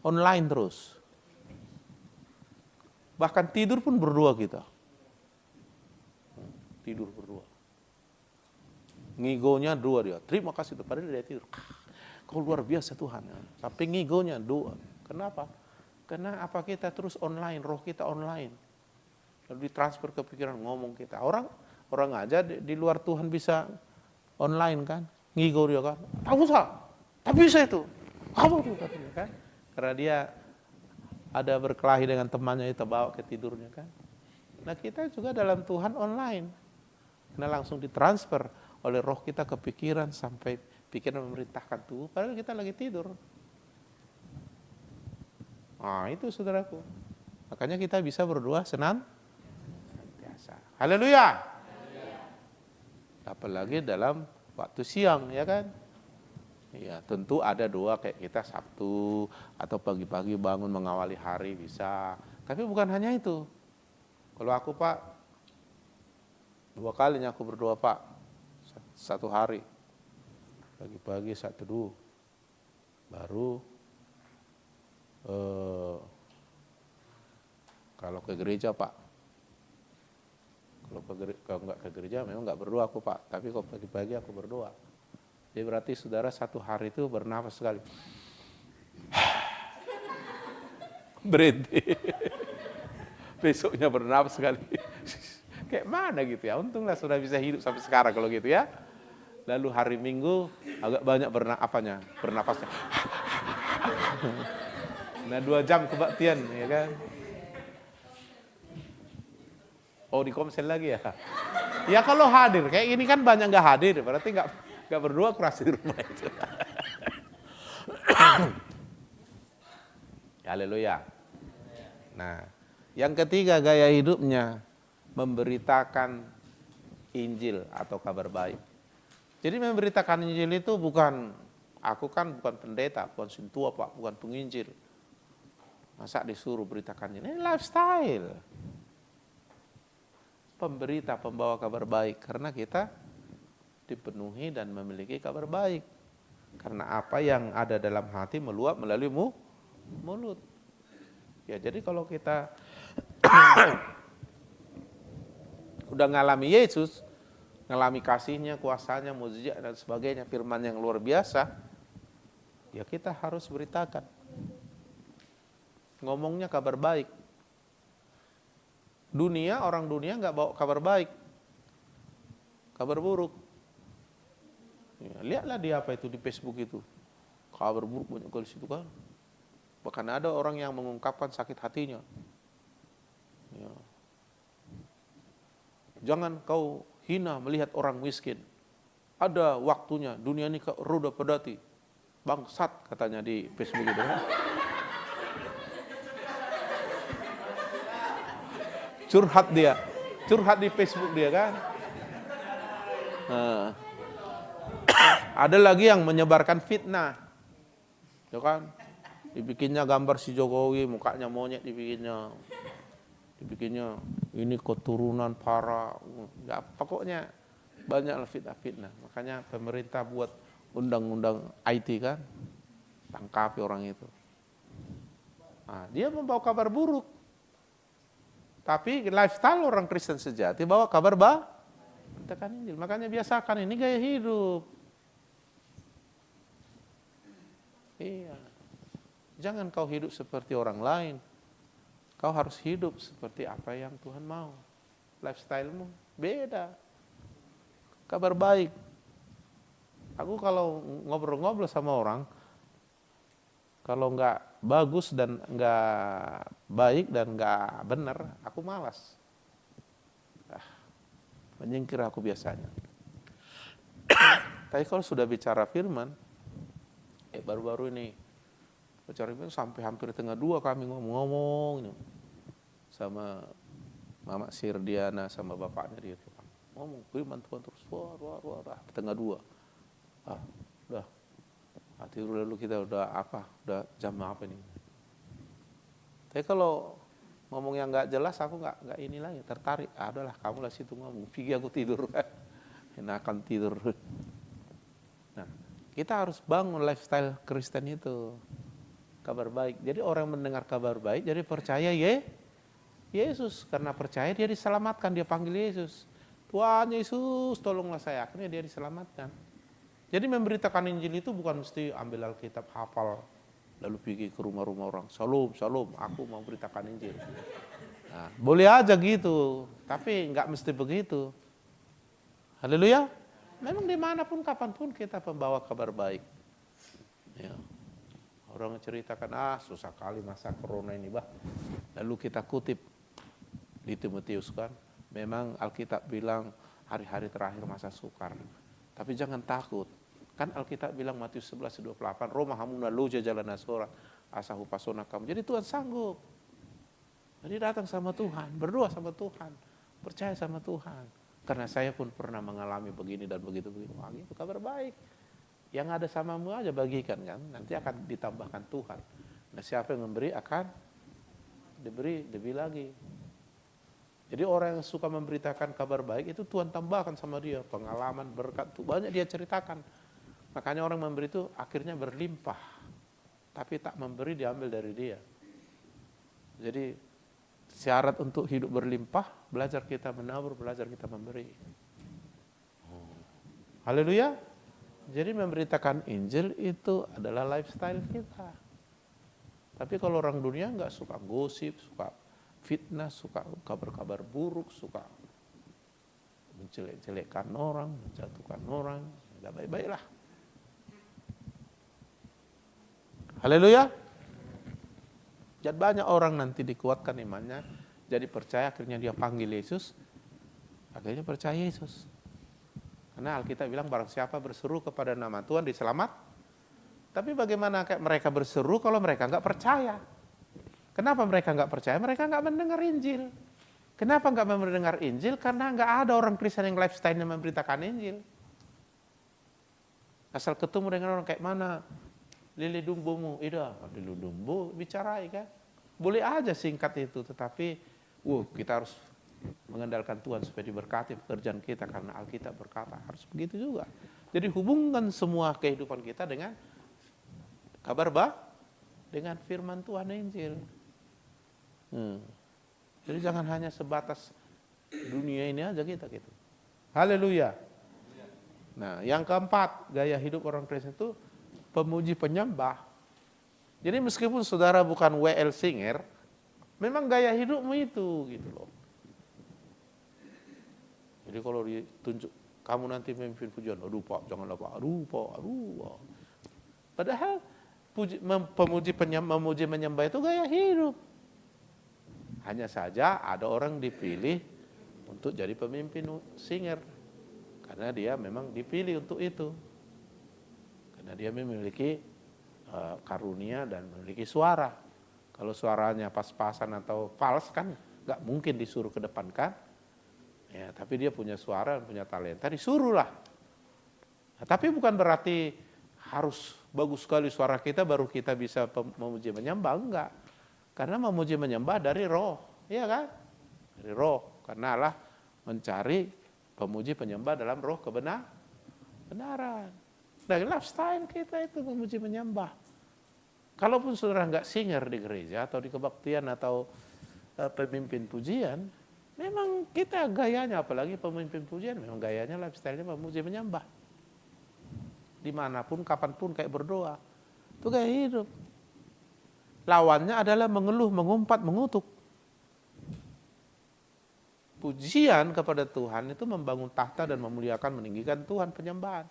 online terus. Bahkan tidur pun berdoa kita. Tidur berdoa. Ngigonya doa dia. Terima kasih Tuhan, padahal dia tidur. Kau luar biasa Tuhan. Tapi ngigonya doa. Kenapa? Karena apa, kita terus online, roh kita online. Lalu ditransfer ke pikiran, ngomong kita. Orang aja di luar Tuhan bisa online kan, ngigau dia kan, tak usah, tak bisa itu, apa tuh katanya kan, karena dia ada berkelahi dengan temannya itu, bawa ke tidurnya kan. Nah kita juga dalam Tuhan online, karena langsung ditransfer oleh roh kita ke pikiran sampai pikiran memerintahkan tubuh, padahal kita lagi tidur. Nah itu saudaraku, makanya kita bisa berdoa senantiasa. Haleluya. Apalagi dalam waktu siang, ya kan? Ya, tentu ada doa kayak kita Sabtu atau pagi-pagi bangun mengawali hari bisa. Tapi bukan hanya itu. Kalau aku Pak, 2 kalinya aku berdoa Pak, 1 hari. Pagi-pagi saat teduh. Baru kalau ke gereja Pak. Kalau nggak ke gereja memang nggak berdoa aku Pak, tapi kalau pagi-pagi aku berdoa. Jadi berarti saudara 1 hari itu bernafas sekali. Berhenti. Besoknya bernafas sekali. Kayak mana gitu ya, untunglah sudah bisa hidup sampai sekarang kalau gitu ya. Lalu hari Minggu agak banyak bernafasnya. Nah 2 jam kebaktian ya kan. Oh di komsel lagi ya? Ya kalau hadir, kayak ini kan banyak nggak hadir, berarti nggak berdoa keras di rumah itu. Haleluya. Nah, yang ketiga gaya hidupnya memberitakan Injil atau kabar baik. Jadi memberitakan Injil itu aku kan bukan pendeta, bukan sintua Pak, bukan penginjil. Masa disuruh beritakan ini lifestyle. Pemberita, pembawa kabar baik, karena kita dipenuhi dan memiliki kabar baik. Karena apa yang ada dalam hati meluap melalui mulut. Ya, jadi kalau kita udah ngalami Yesus, ngalami kasihnya, kuasanya, mukjizat dan sebagainya, firman yang luar biasa, ya kita harus beritakan. Ngomongnya kabar baik. Orang dunia nggak bawa kabar baik, kabar buruk. Ya, lihatlah dia apa itu di Facebook itu, kabar buruk banyak kali situ kan. Bahkan ada orang yang mengungkapkan sakit hatinya. Ya. Jangan kau hina melihat orang miskin. Ada waktunya dunia ini roda pedati. Bangsat katanya di Facebook itu kan. Curhat di Facebook dia kan. Nah, ada lagi yang menyebarkan fitnah, ya kan? Dibikinnya gambar si Jokowi, mukanya monyet dibikinnya ini keturunan para, ya pokoknya banyak fitnah. Makanya pemerintah buat undang-undang IT kan, tangkapi orang itu. Nah, dia membawa kabar buruk. Tapi lifestyle orang Kristen sejati bawa kabar beritakan Injil. Makanya biasakan, ini gaya hidup. Iya. Jangan kau hidup seperti orang lain. Kau harus hidup seperti apa yang Tuhan mau. Lifestyle-mu beda. Kabar baik. Aku kalau ngobrol-ngobrol sama orang, kalau nggak bagus dan nggak baik dan nggak benar, aku malas. Menyingkir aku biasanya. Tapi kalau sudah bicara firman, baru-baru ini bicara firman sampai hampir tengah 2 kami ngomong sama Mama Sirdiana sama bapaknya dia ngomong firman Tuhan terus wah tengah 2. Udah hati lalu kita udah jam apa ini. Tapi kalau ngomong yang nggak jelas aku nggak ini lagi tertarik. Adalah kamu lah situ ngomong, pergi aku tidur kan, enakan tidur. Nah, kita harus bangun lifestyle Kristen itu, kabar baik. Jadi orang mendengar kabar baik, jadi percaya Yesus, karena percaya dia diselamatkan, dia panggil Yesus, Tuhan Yesus tolonglah saya, akhirnya dia diselamatkan. Jadi memberitakan Injil itu bukan mesti ambil Alkitab hafal, lalu pergi ke rumah-rumah orang, Shalom, aku mau beritakan Injil. Nah, boleh aja gitu, tapi nggak mesti begitu. Haleluya. Memang dimanapun, kapanpun kita pembawa kabar baik. Ya. Orang ceritakan, susah kali masa corona ini, Lalu kita kutip di Timotius kan, memang Alkitab bilang hari-hari terakhir masa sukar. Tapi jangan takut. Kan Alkitab bilang Matius 11:28, Roma hamuna loja jalan nasora asahu pasona kamu. Jadi Tuhan sanggup. Jadi datang sama Tuhan, berdoa sama Tuhan, percaya sama Tuhan. Karena saya pun pernah mengalami begini dan begitu. Wah, itu kabar baik. Yang ada samamu aja bagikan kan, nanti akan ditambahkan Tuhan. Nah, siapa yang memberi akan diberi lebih lagi. Jadi orang yang suka memberitakan kabar baik itu Tuhan tambahkan sama dia, pengalaman, berkat, itu banyak dia ceritakan. Makanya orang memberi itu akhirnya berlimpah, tapi tak memberi diambil dari dia. Jadi syarat untuk hidup berlimpah, belajar kita menabur, belajar kita memberi. Haleluya. Jadi memberitakan Injil itu adalah lifestyle kita. Tapi kalau orang dunia nggak suka gosip, suka fitnah, suka kabar-kabar buruk, suka menjelek-jelekkan orang, menjatuhkan orang, nggak baik-baik lah. Haleluya. Jadi banyak orang nanti dikuatkan imannya, jadi percaya, akhirnya dia panggil Yesus, akhirnya percaya Yesus. Karena Alkitab bilang barang siapa berseru kepada nama Tuhan diselamat. Tapi bagaimana mereka berseru kalau mereka nggak percaya? Kenapa mereka nggak percaya? Mereka nggak mendengar Injil. Kenapa nggak mendengar Injil? Karena nggak ada orang Kristen yang lifestyle-nya memberitakan Injil. Asal ketemu dengan orang kayak mana, lili dumbomu, lili dumbo bicarai kan. Boleh aja singkat itu, tetapi kita harus mengandalkan Tuhan supaya diberkati pekerjaan kita karena Alkitab berkata harus begitu juga. Jadi hubungkan semua kehidupan kita dengan kabar dengan firman Tuhan Injil. Jadi jangan hanya sebatas dunia ini aja kita gitu. Haleluya. Nah, yang keempat, gaya hidup orang Kristen itu pemuji penyembah. Jadi meskipun saudara bukan WL singer, memang gaya hidupmu itu gitu loh. Jadi kalau ditunjuk kamu nanti memimpin pujian, aduh Pak, janganlah Pak, aduh Pak. Padahal memuji menyembah itu gaya hidup. Hanya saja ada orang dipilih untuk jadi pemimpin singer. Karena dia memang dipilih untuk itu. Karena dia memiliki karunia dan memiliki suara. Kalau suaranya pas-pasan atau fals kan nggak mungkin disuruh ke depan kan. Ya, tapi dia punya suara dan punya talenta, disuruhlah. Nah, tapi bukan berarti harus bagus sekali suara kita baru kita bisa memuji menyembah, enggak. Karena memuji menyembah dari roh, iya kan? Dari roh, karena Allah mencari pemuji penyembah dalam roh kebenaran. Dari lifestyle kita itu memuji menyembah. Kalaupun saudara nggak singer di gereja atau di kebaktian atau pemimpin pujian, memang kita gayanya, apalagi pemimpin pujian, memang gayanya lifestyle-nya memuji menyembah. Dimanapun, kapanpun kayak berdoa. Itu gaya hidup. Lawannya adalah mengeluh, mengumpat, mengutuk. Pujian kepada Tuhan itu membangun tahta dan memuliakan, meninggikan Tuhan, penyembahan.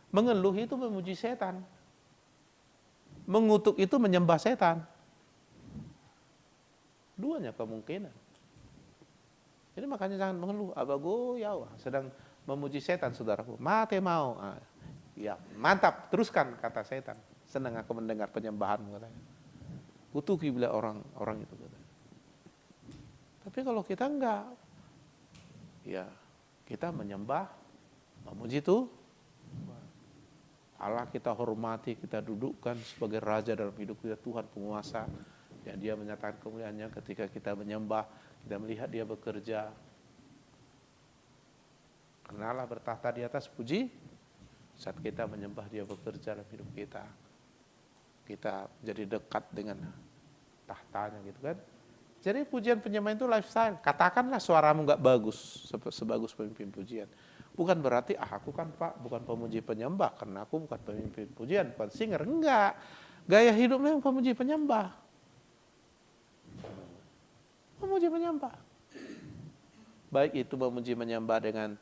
Mengeluh itu memuji setan. Mengutuk itu menyembah setan. Duanya kemungkinan. Jadi makanya jangan mengeluh. Abago ya sedang memuji setan, saudaraku. Mate mau. Ya mantap, teruskan, kata setan. Senang aku mendengar penyembahanmu, katanya. Kutuki bila orang itu. Tapi kalau kita enggak, ya kita menyembah, memuji itu Allah, kita hormati, kita dudukkan sebagai raja dalam hidup kita, Tuhan penguasa, dan dia menyatakan kemuliaannya ketika kita menyembah, kita melihat dia bekerja. Karena Allah bertahta di atas, puji saat kita menyembah dia bekerja dalam hidup kita. Kita jadi dekat dengan tahtanya gitu kan. Jadi pujian penyembahan itu lifestyle. Katakanlah suaramu nggak bagus sebagus pemimpin pujian. Bukan berarti aku kan Pak bukan pemuji penyembah karena aku bukan pemimpin pujian, bukan singer. Enggak. Gaya hidupnya yang pemuji penyembah. Memuji menyembah. Baik itu memuji menyembah dengan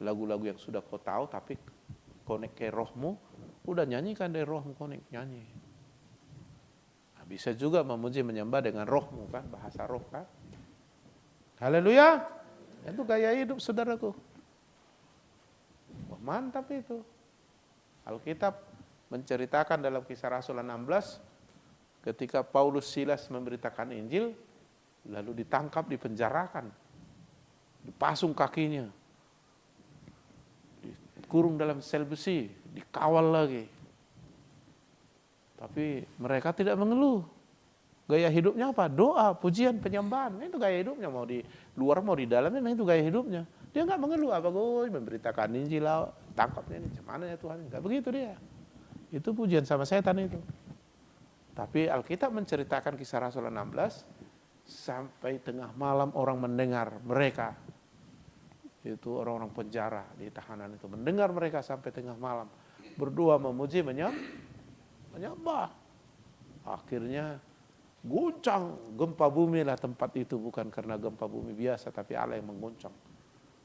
lagu-lagu yang sudah kau tahu tapi connect ke rohmu. Udah nyanyikan dari rohmu, connect, nyanyi. Nah, bisa juga memuji menyembah dengan rohmu kan, bahasa roh kan. Haleluya. Itu gaya hidup saudaraku. Wah, mantap itu. Alkitab menceritakan dalam Kisah Rasul 16 ketika Paulus Silas memberitakan Injil lalu ditangkap, dipenjarakan, dipasung kakinya, dikurung dalam sel besi, dikawal lagi. Tapi mereka tidak mengeluh. Gaya hidupnya apa? Doa, pujian, penyembahan. Itu gaya hidupnya, mau di luar mau di dalam, memang itu gaya hidupnya. Dia nggak mengeluh apa gue memberitakan Injil, tangkapnya ini, gimana ya Tuhan? Nggak begitu dia. Itu pujian sama setan itu. Tapi Alkitab menceritakan Kisah Rasul 16 sampai tengah malam orang mendengar mereka. Itu orang-orang penjara di tahanan itu mendengar mereka sampai tengah malam berdoa memuji menyembah. Akhirnya guncang gempa bumi lah tempat itu, bukan karena gempa bumi biasa tapi Allah yang mengguncang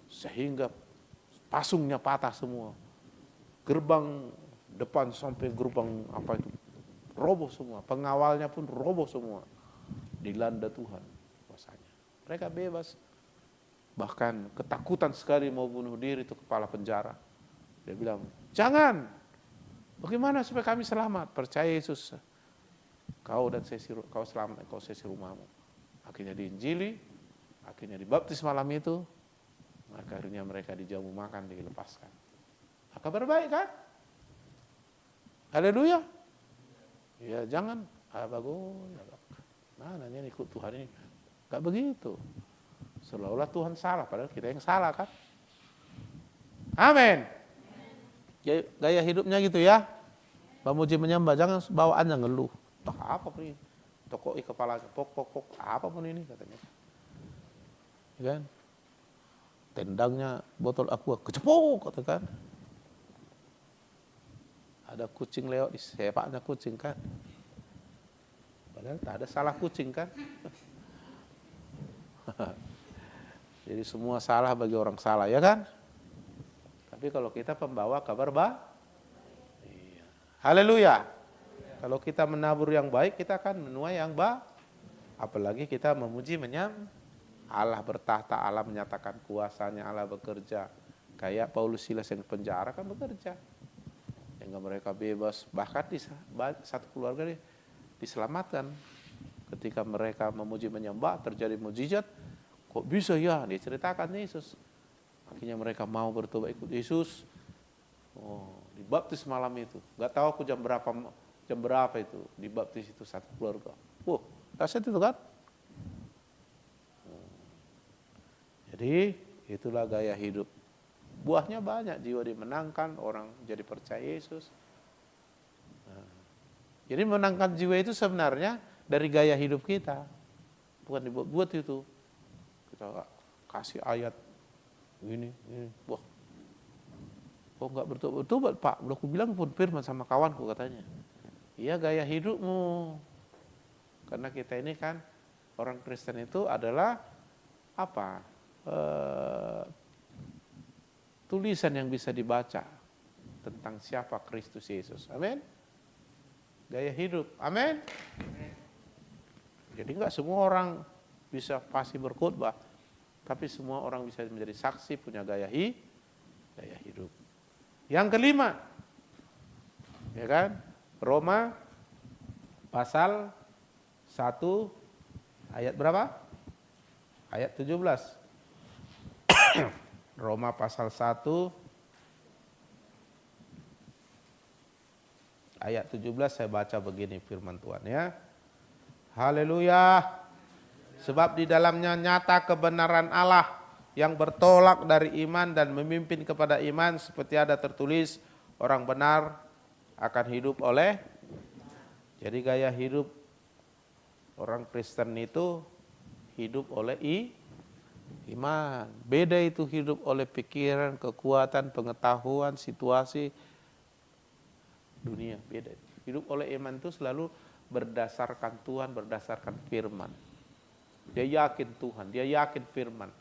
sehingga pasungnya patah semua, gerbang depan sampai gerbang roboh semua, pengawalnya pun roboh semua, dilanda Tuhan kuasanya. Mereka bebas, bahkan ketakutan sekali mau bunuh diri itu kepala penjara. Dia bilang, jangan, bagaimana supaya kami selamat? Percaya Yesus, kau selamat, kau sesi rumahmu. Akhirnya diinjili, akhirnya dibaptis malam itu, maka akhirnya mereka dijamu makan, dilepaskan. Nah, kabar baik kan? Haleluya. Ya jangan, bagus, mana ini ikut Tuhan ini, gak begitu. Seolah-olah Tuhan salah, padahal kita yang salah kan? Amin. Gaya hidupnya gitu ya, memuji menyembah, jangan bawaannya ngeluh. Tak apa pun ini, tokoi kepalanya, pok, apapun ini katanya. Kan? Tendangnya botol aqua, kecepok katakan. Ada kucing lewat di sepaknya kucing kan. Padahal tak ada salah kucing kan. Jadi semua salah bagi orang salah ya kan. Tapi kalau kita pembawa kabar iya, Haleluya. Kalau kita menabur yang baik, kita akan menuai yang baik. Apalagi kita memuji Allah bertahta, Allah menyatakan kuasanya, Allah bekerja. Kayak Paulus Silas yang penjara kan bekerja. Sehingga mereka bebas. Bahkan di satu keluarga diselamatkan. Ketika mereka memuji menyembah, terjadi mujizat. Kok bisa ya? Diceritakan Yesus. Akhirnya mereka mau bertobat ikut Yesus. Oh, dibaptis malam itu. Gak tahu aku jam berapa itu dibaptis itu satu keluarga. Dahsyat itu kan? Jadi itulah gaya hidup. Buahnya banyak, jiwa dimenangkan, orang jadi percaya Yesus. Jadi menangkan jiwa itu sebenarnya dari gaya hidup kita. Bukan dibuat-buat itu. Kita kasih ayat ini. Wah, kok nggak bertobat Pak? Udah aku bilang pun firman sama kawanku katanya. Iya, gaya hidupmu. Karena kita ini kan orang Kristen itu adalah apa? Tulisan yang bisa dibaca tentang siapa Kristus Yesus. Amin. Gaya hidup. Amin. Jadi enggak semua orang bisa pasti berkhotbah, tapi semua orang bisa menjadi saksi punya gaya hidup. Yang kelima, ya kan? Roma pasal 1 ayat berapa? Ayat 17. Roma pasal 1 ayat 17 saya baca begini firman Tuhan ya. Haleluya. Sebab di dalamnya nyata kebenaran Allah yang bertolak dari iman dan memimpin kepada iman, seperti ada tertulis, orang benar akan hidup oleh. Jadi gaya hidup orang Kristen itu hidup oleh iman. Beda itu hidup oleh pikiran, kekuatan, pengetahuan, situasi dunia. Beda. Hidup oleh iman itu selalu berdasarkan Tuhan, berdasarkan firman. Dia yakin Tuhan, dia yakin firman.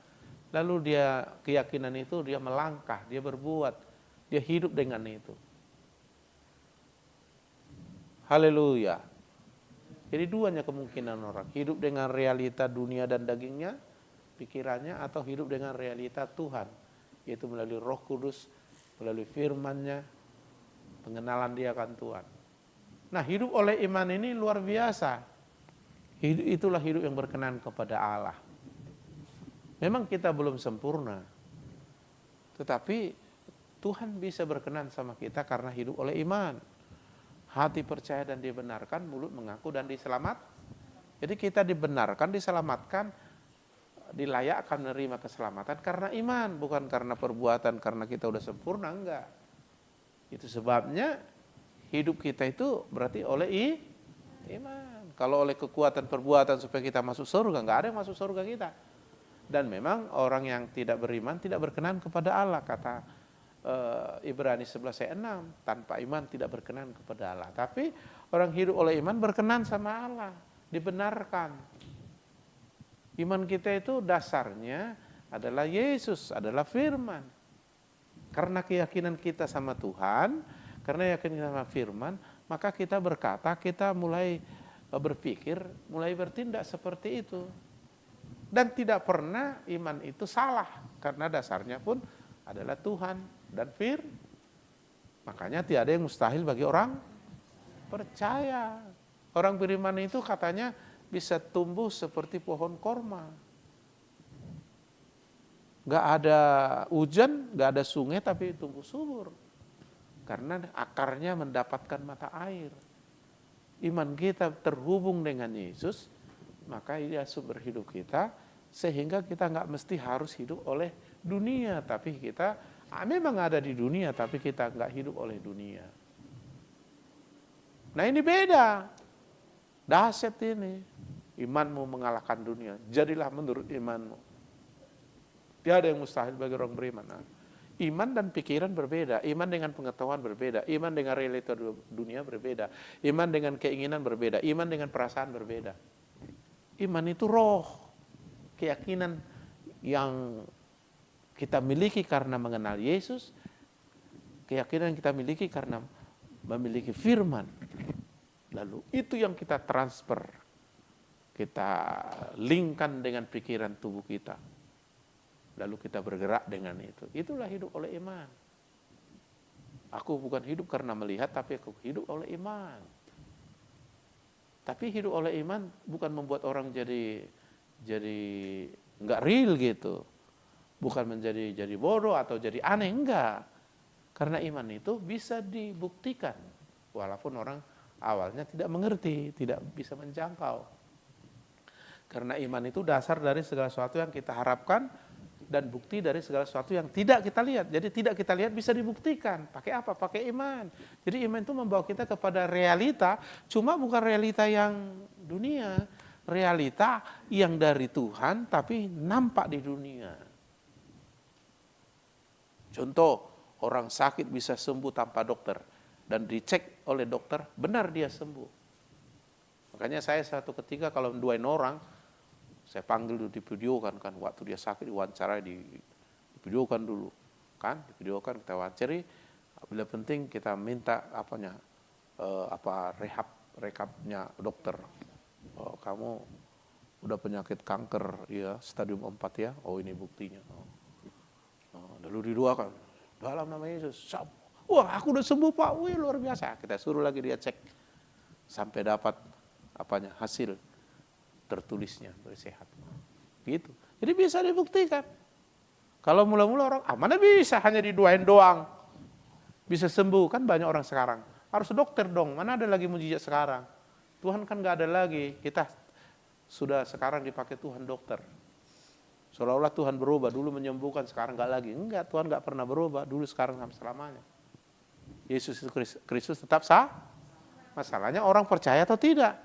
Lalu dia keyakinan itu dia melangkah, dia berbuat, dia hidup dengan itu. Haleluya. Jadi duanya kemungkinan orang. Hidup dengan realita dunia dan dagingnya, pikirannya, atau hidup dengan realita Tuhan. Yaitu melalui Roh Kudus, melalui firman-Nya, pengenalan dia akan Tuhan. Nah, hidup oleh iman ini luar biasa. Itulah hidup yang berkenan kepada Allah. Memang kita belum sempurna, tetapi Tuhan bisa berkenan sama kita karena hidup oleh iman. Hati percaya dan dibenarkan, mulut mengaku dan diselamat. Jadi kita dibenarkan, diselamatkan, dilayakkan menerima keselamatan karena iman, bukan karena perbuatan, karena kita udah sempurna, enggak. Itu sebabnya hidup kita itu berarti oleh iman. Kalau oleh kekuatan perbuatan supaya kita masuk surga, enggak ada yang masuk surga kita. Dan memang orang yang tidak beriman tidak berkenan kepada Allah, kata Ibrani 11 ayat 6, tanpa iman tidak berkenan kepada Allah. Tapi orang hidup oleh iman berkenan sama Allah, dibenarkan. Iman kita itu dasarnya adalah Yesus, adalah firman. Karena keyakinan kita sama Tuhan, karena yakin sama firman, maka kita berkata, kita mulai berpikir, mulai bertindak seperti itu. Dan tidak pernah iman itu salah, karena dasarnya pun adalah Tuhan dan firman. Makanya tiada yang mustahil bagi orang percaya. Orang beriman itu katanya bisa tumbuh seperti pohon korma. Gak ada hujan, gak ada sungai, tapi tumbuh subur. Karena akarnya mendapatkan mata air. Iman kita terhubung dengan Yesus, maka dia sumber hidup kita, sehingga kita nggak mesti harus hidup oleh dunia, tapi kita memang ada di dunia, tapi kita nggak hidup oleh dunia. Nah ini beda, dahsyat ini. Imanmu mengalahkan dunia, jadilah menurut imanmu. Tiada yang mustahil bagi orang beriman. Nah, iman dan pikiran berbeda, iman dengan pengetahuan berbeda, iman dengan realita dunia berbeda, iman dengan keinginan berbeda, iman dengan perasaan berbeda. Iman itu roh, keyakinan yang kita miliki karena mengenal Yesus, keyakinan yang kita miliki karena memiliki firman. Lalu itu yang kita transfer, kita linkkan dengan pikiran tubuh kita. Lalu kita bergerak dengan itu. Itulah hidup oleh iman. Aku bukan hidup karena melihat, tapi aku hidup oleh iman. Tapi hidup oleh iman bukan membuat orang jadi nggak real gitu. Bukan menjadi bodoh atau jadi aneh, enggak. Karena iman itu bisa dibuktikan. Walaupun orang awalnya tidak mengerti, tidak bisa menjangkau. Karena iman itu dasar dari segala sesuatu yang kita harapkan dan bukti dari segala sesuatu yang tidak kita lihat. Jadi tidak kita lihat bisa dibuktikan. Pakai apa? Pakai iman. Jadi iman itu membawa kita kepada realita, cuma bukan realita yang dunia. Realita yang dari Tuhan tapi nampak di dunia. Contoh, orang sakit bisa sembuh tanpa dokter. Dan dicek oleh dokter, benar dia sembuh. Makanya saya satu ketika kalau menduain orang, saya panggil dulu, divideokan kan, waktu dia sakit diwawancara divideokan dulu, kan, divideokan kita wawancari. Bila penting kita minta rekapnya dokter. Oh, kamu udah penyakit kanker ya stadium 4 ya, oh ini buktinya. Lalu didoakan dalam nama Yesus. Wah, aku udah sembuh Pak, wih luar biasa. Kita suruh lagi dia cek sampai dapat hasil tertulisnya bersehat. Gitu. Jadi bisa dibuktikan. Kalau mula-mula orang, mana bisa hanya didoain doang. Bisa sembuh, kan banyak orang sekarang. Harus dokter dong, mana ada lagi mujizat sekarang. Tuhan kan gak ada lagi, kita sudah sekarang dipakai Tuhan dokter. Seolah-olah Tuhan berubah, dulu menyembuhkan, sekarang gak lagi. Enggak, Tuhan gak pernah berubah, dulu sekarang sampai selamanya. Yesus Kristus tetap sah. Masalahnya orang percaya atau tidak.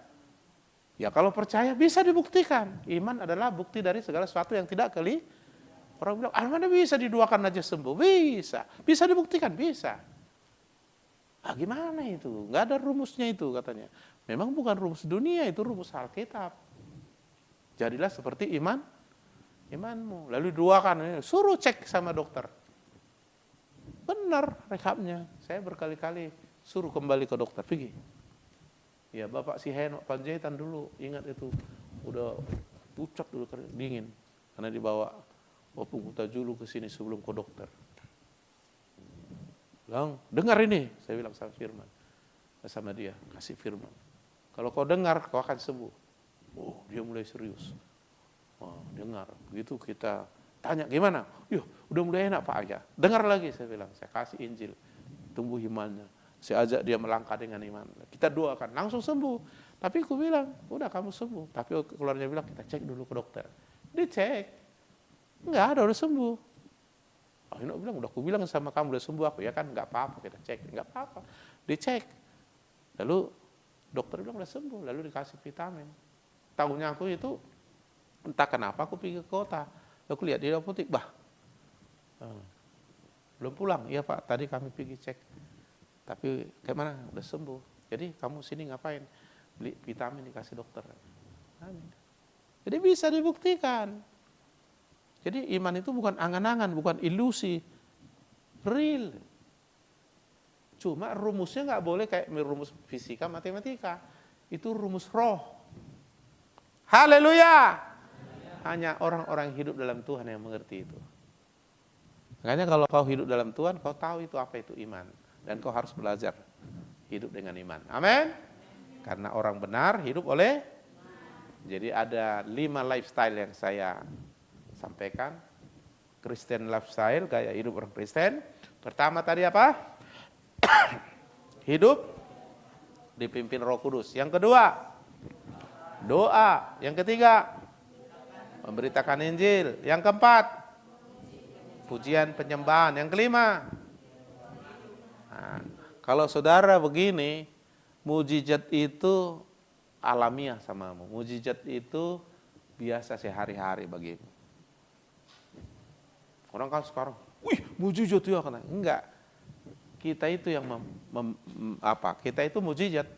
Ya kalau percaya bisa dibuktikan. Iman adalah bukti dari segala sesuatu yang tidak kelihatan. Orang bilang, mana bisa didoakan aja sembuh? Bisa. Bisa dibuktikan? Bisa. Gimana itu? Nggak ada rumusnya itu katanya. Memang bukan rumus dunia, itu rumus Alkitab. Jadilah seperti imanmu. Lalu doakan, suruh cek sama dokter. Benar rekapnya. Saya berkali-kali suruh kembali ke dokter. Pergi. Ya Bapak si Henok Panjaitan dulu. Ingat itu. Udah pucat dulu dingin. Karena dibawa Opung Kutajulu ke sini sebelum ke dokter. Bilang, dengar ini. Saya bilang sama dia. Kasih firman. Kalau kau dengar, kau akan sembuh. Oh, dia mulai serius. Oh, dengar. Begitu kita tanya gimana? Udah mulai enak Pak aja. Dengar lagi saya bilang, saya kasih Injil. Tumbuh imannya. Saya ajak dia melangkah dengan iman. Kita doakan, langsung sembuh. Tapi aku bilang, udah kamu sembuh. Tapi keluarnya bilang, kita cek dulu ke dokter. Dicek. Enggak ada, udah sembuh. Henok bilang, udah aku bilang sama kamu udah sembuh aku. Ya kan, enggak apa-apa, kita cek. Enggak apa-apa. Dicek. Lalu dokter bilang udah sembuh. Lalu dikasih vitamin. Tahunya aku itu, entah kenapa aku pergi ke kota. Aku lihat di apotek, belum pulang. Iya Pak, tadi kami pergi cek. Tapi kayak mana? Udah sembuh. Jadi kamu sini ngapain? Beli vitamin dikasih dokter. Amin. Jadi bisa dibuktikan. Jadi iman itu bukan angan-angan, bukan ilusi. Real. Cuma rumusnya nggak boleh kayak rumus fisika, matematika. Itu rumus roh. Haleluya. Hanya orang-orang hidup dalam Tuhan yang mengerti itu. Makanya kalau kau hidup dalam Tuhan, kau tahu itu apa itu iman. Dan kau harus belajar hidup dengan iman. Amin. Karena orang benar hidup oleh. Jadi ada 5 lifestyle yang saya sampaikan. Christian lifestyle, gaya hidup orang Kristen. Pertama tadi apa? Hidup dipimpin Roh Kudus. Yang kedua, doa. Yang ketiga, memberitakan Injil. Yang keempat, pujian penyembahan. Yang kelima, kalau saudara begini, mujizat itu alamiah samamu. Mujizat itu biasa sehari-hari bagimu. Orang kan sekarang, wih mujizat ya kan? Enggak. Kita itu yang kita itu mujizat.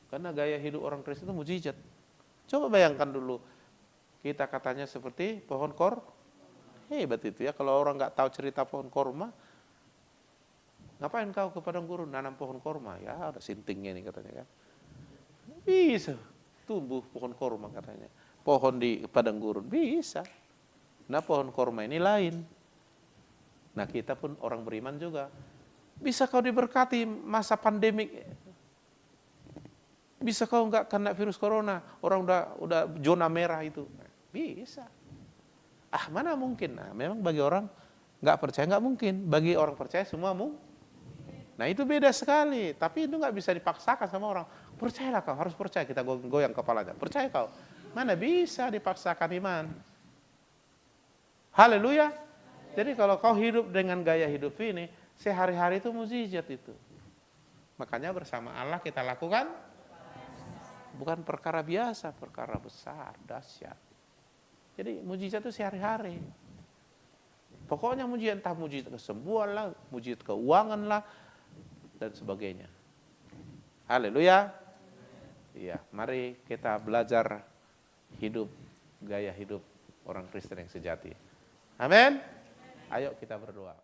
Karena gaya hidup orang Kristen itu mujizat. Coba bayangkan dulu, kita katanya seperti pohon hebat itu ya. Kalau orang nggak tahu cerita pohon korma, Ngapain kau ke padang gurun nanam pohon korma? Ya ada sintingnya nih katanya kan. Bisa tumbuh pohon korma katanya. Pohon di padang gurun bisa. Nah pohon korma ini lain. Nah kita pun orang beriman juga. Bisa kau diberkati masa pandemik. Bisa kau nggak kena virus corona. Orang udah zona merah itu. Bisa. Ah mana mungkin. Nah memang bagi orang nggak percaya nggak mungkin. Bagi orang percaya semua mungkin. Nah itu beda sekali, tapi itu nggak bisa dipaksakan sama orang. Percayalah kau, harus percaya, kita goyang kepalanya. Percaya kau, mana bisa dipaksakan iman. Haleluya. Jadi kalau kau hidup dengan gaya hidup ini, sehari-hari itu mukjizat itu. Makanya bersama Allah kita lakukan, bukan perkara biasa, perkara besar, dahsyat. Jadi mukjizat itu sehari-hari. Pokoknya mukjizat, entah mukjizat kesembuhan lah, mukjizat keuangan lah, dan sebagainya. Haleluya. Iya, mari kita belajar hidup gaya hidup orang Kristen yang sejati. Amin. Ayo kita berdoa.